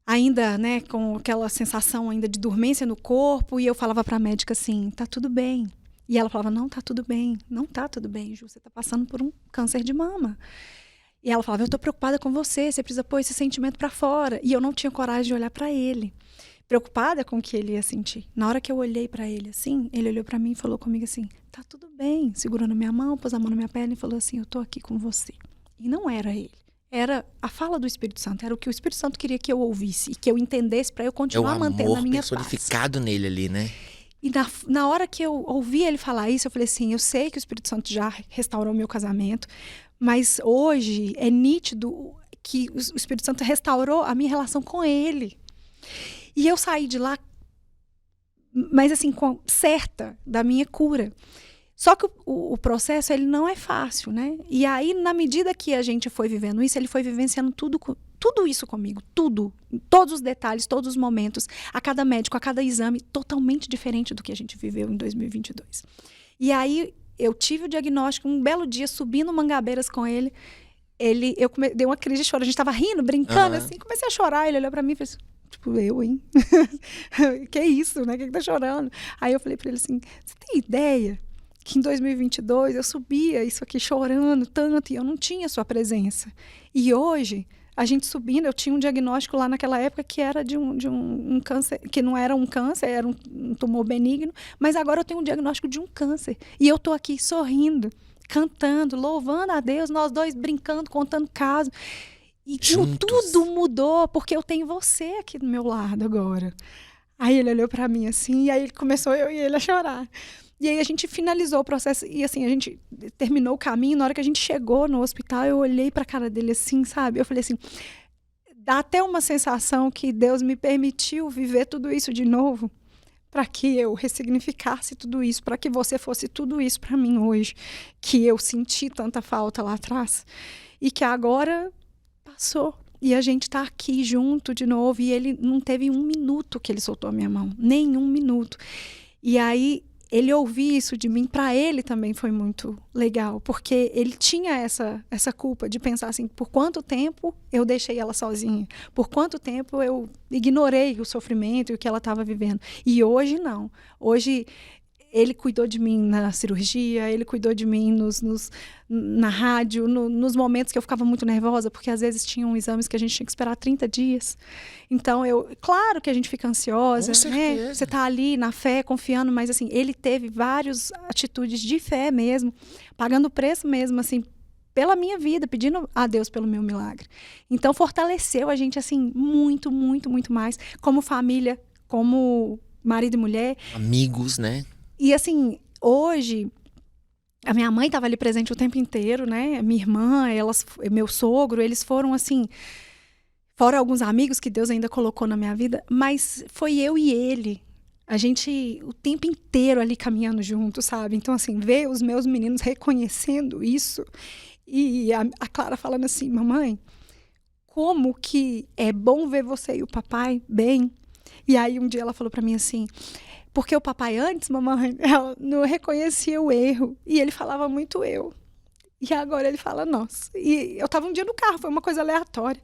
ainda, né, com aquela sensação ainda de dormência no corpo, e eu falava para a médica assim, tá tudo bem. E ela falava, não tá tudo bem, não tá tudo bem, Ju, você tá passando por um câncer de mama. E ela falava, eu tô preocupada com você precisa pôr esse sentimento para fora. E eu não tinha coragem de olhar para ele, preocupada com o que ele ia sentir. Na hora que eu olhei para ele assim, ele olhou para mim e falou comigo assim, tá tudo bem, segurando a minha mão, pôs a mão na minha perna e falou assim, eu tô aqui com você. E não era ele. Era a fala do Espírito Santo, era o que o Espírito Santo queria que eu ouvisse e que eu entendesse para eu continuar mantendo a minha paz. É o amor personificado nele ali, né? E na hora que eu ouvi ele falar isso, eu falei assim, eu sei que o Espírito Santo já restaurou o meu casamento, mas hoje é nítido que o Espírito Santo restaurou a minha relação com ele. E eu saí de lá, mas assim, certa da minha cura. Só que o processo, ele não é fácil, né? E aí, na medida que a gente foi vivendo isso, ele foi vivenciando tudo isso comigo, tudo, todos os detalhes, todos os momentos, a cada médico, a cada exame, totalmente diferente do que a gente viveu em 2022. E aí, eu tive o diagnóstico, um belo dia, subindo Mangabeiras com ele, dei uma crise de choro, a gente estava rindo, brincando, assim, comecei a chorar, ele olhou pra mim e fez, tipo, eu, hein? Que isso, né? Que tá chorando? Aí eu falei pra ele assim, você tem ideia que em 2022 eu subia isso aqui chorando tanto e eu não tinha sua presença. E hoje, a gente subindo, eu tinha um diagnóstico lá naquela época que era de um câncer, que não era um câncer, era um tumor benigno, mas agora eu tenho um diagnóstico de um câncer. E eu tô aqui sorrindo, cantando, louvando a Deus, nós dois brincando, contando casos. E tudo mudou, porque eu tenho você aqui do meu lado agora. Aí ele olhou pra mim assim, e aí começou eu e ele a chorar. E aí a gente finalizou o processo, e assim, a gente terminou o caminho, na hora que a gente chegou no hospital, eu olhei pra cara dele assim, sabe? Eu falei assim, dá até uma sensação que Deus me permitiu viver tudo isso de novo, para que eu ressignificasse tudo isso, para que você fosse tudo isso para mim hoje, que eu senti tanta falta lá atrás, e que agora passou. E a gente tá aqui junto de novo, e ele não teve 1 minuto que ele soltou a minha mão, nem 1 minuto. E aí, ele ouvir isso de mim, para ele também foi muito legal, porque ele tinha essa culpa de pensar assim, por quanto tempo eu deixei ela sozinha? Por quanto tempo eu ignorei o sofrimento e o que ela estava vivendo? E hoje não. Hoje Ele cuidou de mim na cirurgia, ele cuidou de mim na rádio, nos momentos que eu ficava muito nervosa, porque às vezes tinham exames que a gente tinha que esperar 30 dias. Então, claro que a gente fica ansiosa, né? Você tá ali na fé, confiando, mas assim, ele teve várias atitudes de fé mesmo, pagando o preço mesmo, assim, pela minha vida, pedindo a Deus pelo meu milagre. Então, fortaleceu a gente, assim, muito, muito, muito mais, como família, como marido e mulher. Amigos, né? E assim, hoje, a minha mãe estava ali presente o tempo inteiro, né? Minha irmã, meu sogro, eles foram assim, fora alguns amigos que Deus ainda colocou na minha vida, mas foi eu e ele. A gente, o tempo inteiro ali caminhando junto, sabe? Então, assim, ver os meus meninos reconhecendo isso. E a Clara falando assim, mamãe, como que é bom ver você e o papai bem. E aí um dia ela falou para mim assim, porque o papai antes, mamãe, ela não reconhecia o erro. E ele falava muito eu. E agora ele fala nós. E eu tava um dia no carro, foi uma coisa aleatória.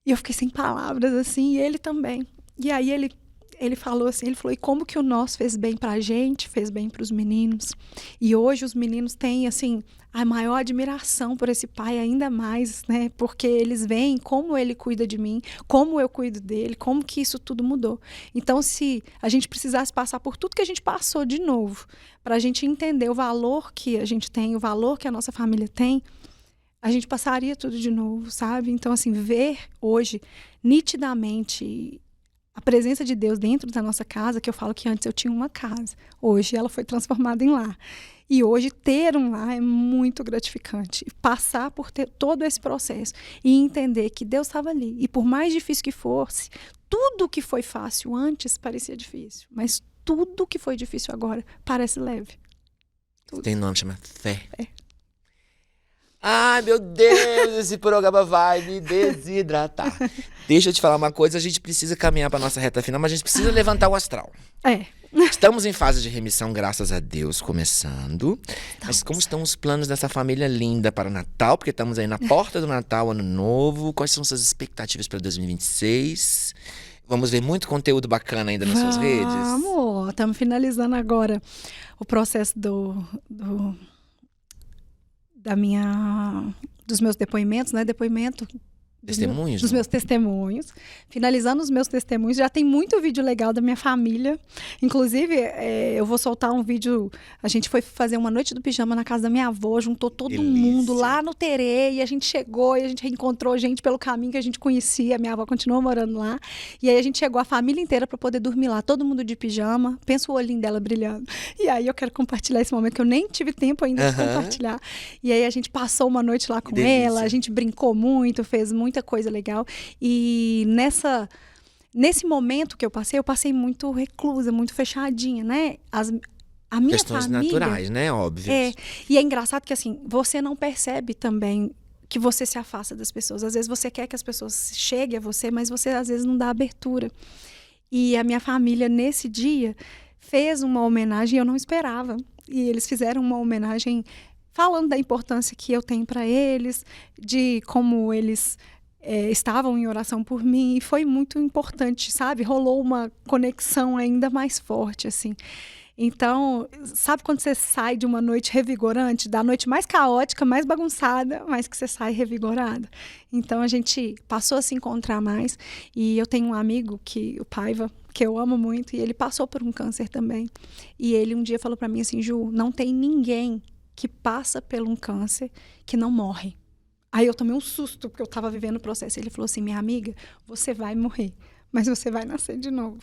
E eu fiquei sem palavras, assim, e ele também. E aí ele falou assim, e como que o nós fez bem pra gente, fez bem pros meninos. E hoje os meninos têm, assim, a maior admiração por esse pai, ainda mais, né? Porque eles veem como ele cuida de mim, como eu cuido dele, como que isso tudo mudou. Então, se a gente precisasse passar por tudo que a gente passou de novo, pra gente entender o valor que a gente tem, o valor que a nossa família tem, a gente passaria tudo de novo, sabe? Então, assim, ver hoje, nitidamente, a presença de Deus dentro da nossa casa, que eu falo que antes eu tinha uma casa, hoje ela foi transformada em lar. E hoje ter um lar é muito gratificante. Passar por todo esse processo e entender que Deus estava ali. E por mais difícil que fosse, tudo que foi fácil antes parecia difícil. Mas tudo que foi difícil agora parece leve. Tudo. Tem nome, chama fé. É. Ai, meu Deus, esse programa vai me desidratar. Deixa eu te falar uma coisa, a gente precisa caminhar para nossa reta final, mas a gente precisa levantar o astral. É. Estamos em fase de remissão, graças a Deus, começando. Mas como estão os planos dessa família linda para o Natal? Porque estamos aí na porta do Natal, Ano Novo. Quais são suas expectativas para 2026? Vamos ver muito conteúdo bacana ainda nas suas redes? Vamos, estamos finalizando agora o processo dos meus depoimentos, né? Testemunhos? Dos meus testemunhos. Finalizando os meus testemunhos, já tem muito vídeo legal da minha família. Inclusive, eu vou soltar um vídeo. A gente foi fazer uma noite do pijama na casa da minha avó, juntou todo mundo lá no Terê, e a gente chegou e a gente reencontrou gente pelo caminho que a gente conhecia. A minha avó continuou morando lá. E aí a gente chegou a família inteira para poder dormir lá, todo mundo de pijama. Pensa o olhinho dela brilhando. E aí eu quero compartilhar esse momento que eu nem tive tempo ainda de compartilhar. E aí a gente passou uma noite lá com ela, a gente brincou muito, fez muita coisa legal. E nesse momento que eu passei muito reclusa, muito fechadinha, né? A minha questões família, naturais, né? Óbvio. E é engraçado que, assim, você não percebe também que você se afasta das pessoas. Às vezes você quer que as pessoas cheguem a você, mas você, às vezes, não dá abertura. E a minha família, nesse dia, fez uma homenagem, eu não esperava. E eles fizeram uma homenagem falando da importância que eu tenho para eles, de como eles estavam em oração por mim, e foi muito importante, sabe? Rolou uma conexão ainda mais forte, assim. Então, sabe quando você sai de uma noite revigorante, da noite mais caótica, mais bagunçada, mas que você sai revigorada? Então, a gente passou a se encontrar mais, e eu tenho um amigo, o Paiva, que eu amo muito, e ele passou por um câncer também. E ele um dia falou para mim assim, Ju, não tem ninguém que passa por um câncer que não morre. Aí eu tomei um susto, porque eu estava vivendo o processo. Ele falou assim, minha amiga, você vai morrer, mas você vai nascer de novo.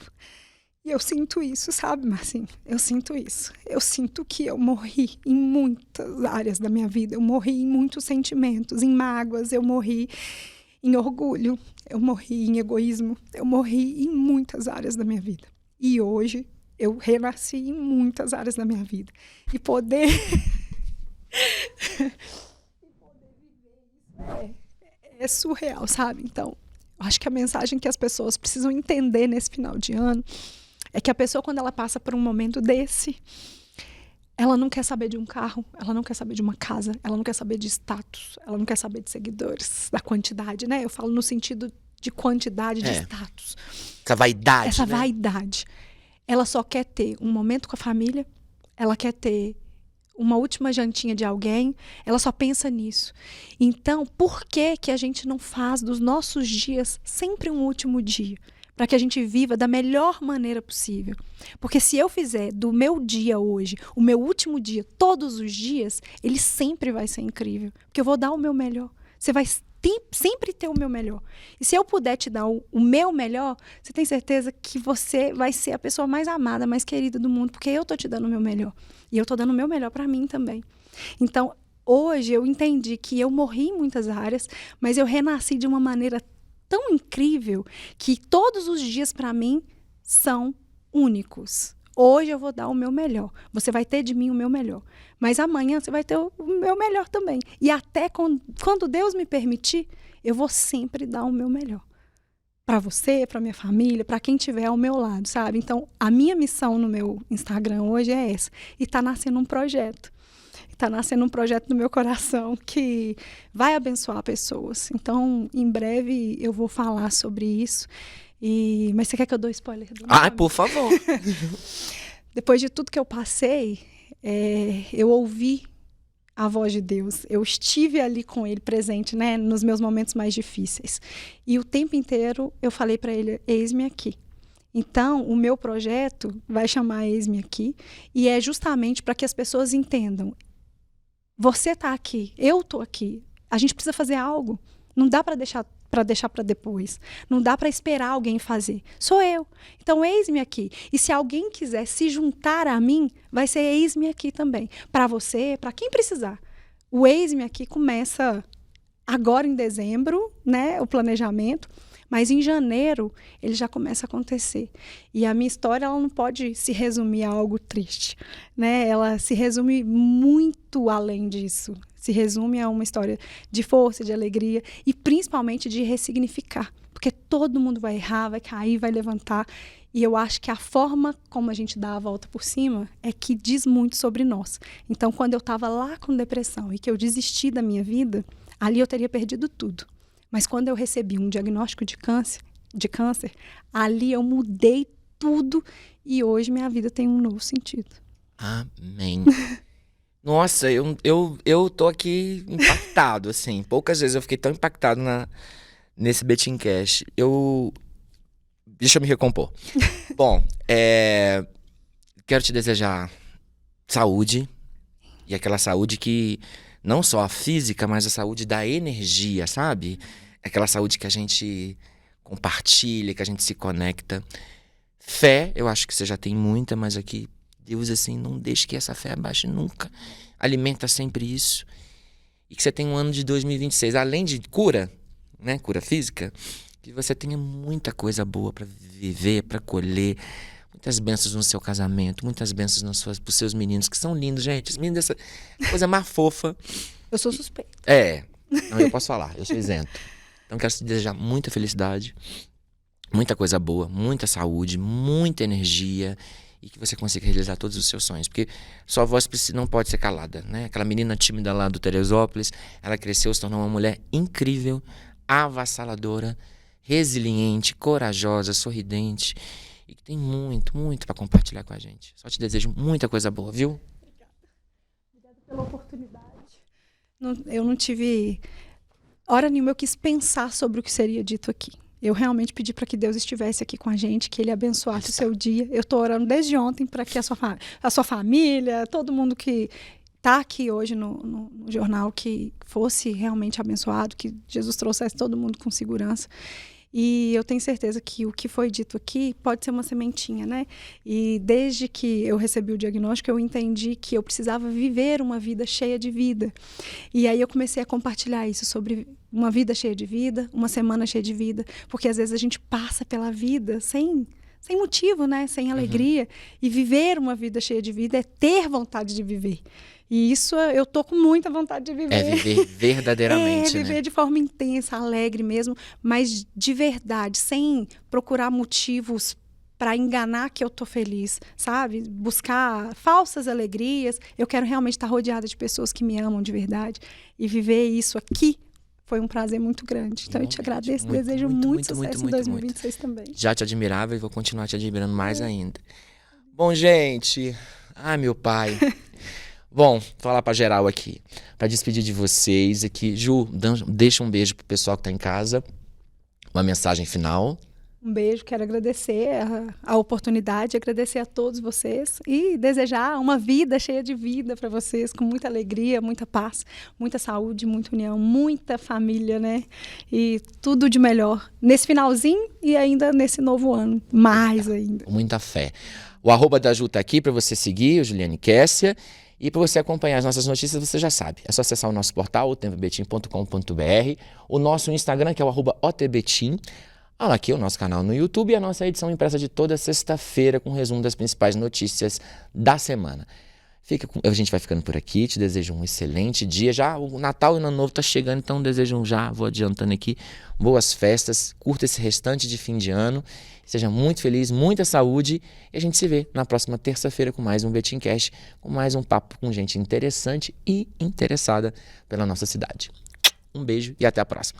E eu sinto isso, sabe, Marcinho? Eu sinto isso. Eu sinto que eu morri em muitas áreas da minha vida. Eu morri em muitos sentimentos, em mágoas, eu morri em orgulho, eu morri em egoísmo, eu morri em muitas áreas da minha vida. E hoje eu renasci em muitas áreas da minha vida. E poder... é surreal, sabe? Então, eu acho que a mensagem que as pessoas precisam entender nesse final de ano é que a pessoa, quando ela passa por um momento desse, ela não quer saber de um carro, ela não quer saber de uma casa, ela não quer saber de status, ela não quer saber de seguidores, da quantidade, né? Eu falo no sentido de quantidade, de status. Essa vaidade, Essa vaidade. Ela só quer ter um momento com a família, ela quer ter uma última jantinha de alguém, ela só pensa nisso. Então, por que que a gente não faz dos nossos dias sempre um último dia? Para que a gente viva da melhor maneira possível. Porque se eu fizer do meu dia hoje, o meu último dia, todos os dias, ele sempre vai ser incrível. Porque eu vou dar o meu melhor. Você vai sempre ter o meu melhor. E se eu puder te dar o meu melhor, você tem certeza que você vai ser a pessoa mais amada, mais querida do mundo, porque eu tô te dando o meu melhor. E eu tô dando o meu melhor para mim também. Então, hoje eu entendi que eu morri em muitas áreas, mas eu renasci de uma maneira tão incrível que todos os dias para mim são únicos. Hoje eu vou dar o meu melhor. Você vai ter de mim o meu melhor. Mas amanhã você vai ter o meu melhor também. E até quando Deus me permitir, eu vou sempre dar o meu melhor. Para você, para minha família, para quem estiver ao meu lado, sabe? Então, a minha missão no meu Instagram hoje é essa. E está nascendo um projeto. Está nascendo um projeto no meu coração que vai abençoar pessoas. Então, em breve, eu vou falar sobre isso. Mas você quer que eu dou spoiler do nome? Por favor. Depois de tudo que eu passei, eu ouvi a voz de Deus. Eu estive ali com ele presente, né, nos meus momentos mais difíceis. E o tempo inteiro eu falei para ele, eis-me aqui. Então, o meu projeto vai chamar Eis-me Aqui. E é justamente para que as pessoas entendam. Você está aqui, eu estou aqui. A gente precisa fazer algo. Não dá para deixar para depois. Não dá para esperar alguém fazer. Sou eu. Então, eis-me aqui. E se alguém quiser se juntar a mim, vai ser eis-me aqui também. Para você, para quem precisar. O eis-me aqui começa agora em dezembro, né, o planejamento. Mas em janeiro, ele já começa a acontecer. E a minha história, ela não pode se resumir a algo triste, né? Ela se resume muito além disso. Se resume a uma história de força, de alegria e principalmente de ressignificar. Porque todo mundo vai errar, vai cair, vai levantar. E eu acho que a forma como a gente dá a volta por cima é que diz muito sobre nós. Então, quando eu estava lá com depressão e que eu desisti da minha vida, ali eu teria perdido tudo. Mas quando eu recebi um diagnóstico de câncer, ali eu mudei tudo e hoje minha vida tem um novo sentido. Amém. Nossa, eu tô aqui impactado, assim. Poucas vezes eu fiquei tão impactado nesse Betim Cash. Deixa eu me recompor. Bom, quero te desejar saúde. E aquela saúde que não só a física, mas a saúde da energia, sabe? Aquela saúde que a gente compartilha, que a gente se conecta. Fé, eu acho que você já tem muita, mas aqui, Deus, assim, não deixe que essa fé abaixe nunca. Alimenta sempre isso. E que você tenha um ano de 2026, além de cura, né? Cura física, que você tenha muita coisa boa para viver, para colher. Muitas bênçãos no seu casamento, muitas bênçãos pros seus meninos, que são lindos, gente. Os meninos dessa coisa mais fofa. Eu sou suspeita. Não, eu posso falar, eu sou isento. Então quero te desejar muita felicidade, muita coisa boa, muita saúde, muita energia e que você consiga realizar todos os seus sonhos. Porque sua voz não pode ser calada, né? Aquela menina tímida lá do Teresópolis, ela cresceu, se tornou uma mulher incrível, avassaladora, resiliente, corajosa, sorridente e que tem muito, muito para compartilhar com a gente. Só te desejo muita coisa boa, viu? Obrigada pela oportunidade. Eu não tive hora nenhuma, eu quis pensar sobre o que seria dito aqui. Eu realmente pedi para que Deus estivesse aqui com a gente, que Ele abençoasse o seu dia. Eu estou orando desde ontem para que a sua família, todo mundo que está aqui hoje no jornal, que fosse realmente abençoado, que Jesus trouxesse todo mundo com segurança. E eu tenho certeza que o que foi dito aqui pode ser uma sementinha, né? E desde que eu recebi o diagnóstico, eu entendi que eu precisava viver uma vida cheia de vida. E aí eu comecei a compartilhar isso sobre uma vida cheia de vida, uma semana cheia de vida, porque às vezes a gente passa pela vida sem motivo, né? Sem alegria. E viver uma vida cheia de vida é ter vontade de viver. E isso eu tô com muita vontade de viver. É viver verdadeiramente, viver né? de forma intensa, alegre mesmo, mas de verdade, sem procurar motivos para enganar que eu tô feliz, sabe? Buscar falsas alegrias. Eu quero realmente estar rodeada de pessoas que me amam de verdade. E viver isso aqui foi um prazer muito grande. Então eu te agradeço, desejo muito sucesso em 2026 também. Já te admirava e vou continuar te admirando mais ainda. Bom, gente, Ai, meu pai. Bom, vou falar pra geral aqui. Pra despedir de vocês aqui. Ju, deixa um beijo pro pessoal que tá em casa. Uma mensagem final. Um beijo, quero agradecer a oportunidade, agradecer a todos vocês e desejar uma vida cheia de vida para vocês, com muita alegria, muita paz, muita saúde, muita união, muita família, né? E tudo de melhor nesse finalzinho e ainda nesse novo ano, mais ainda. Muita fé. O arroba da Ju tá aqui para você seguir, o Juliane Kessia. E para você acompanhar as nossas notícias, você já sabe. É só acessar o nosso portal, otempobbetim.com.br, o nosso Instagram, que é o @otbetim. Aqui o nosso canal no YouTube e a nossa edição impressa de toda sexta-feira com resumo das principais notícias da semana. A gente vai ficando por aqui, te desejo um excelente dia. Já o Natal e o Ano Novo tá chegando, então desejo já, vou adiantando aqui, boas festas, curta esse restante de fim de ano, seja muito feliz, muita saúde e a gente se vê na próxima terça-feira com mais um BetimCast, com mais um papo com gente interessante e interessada pela nossa cidade. Um beijo e até a próxima.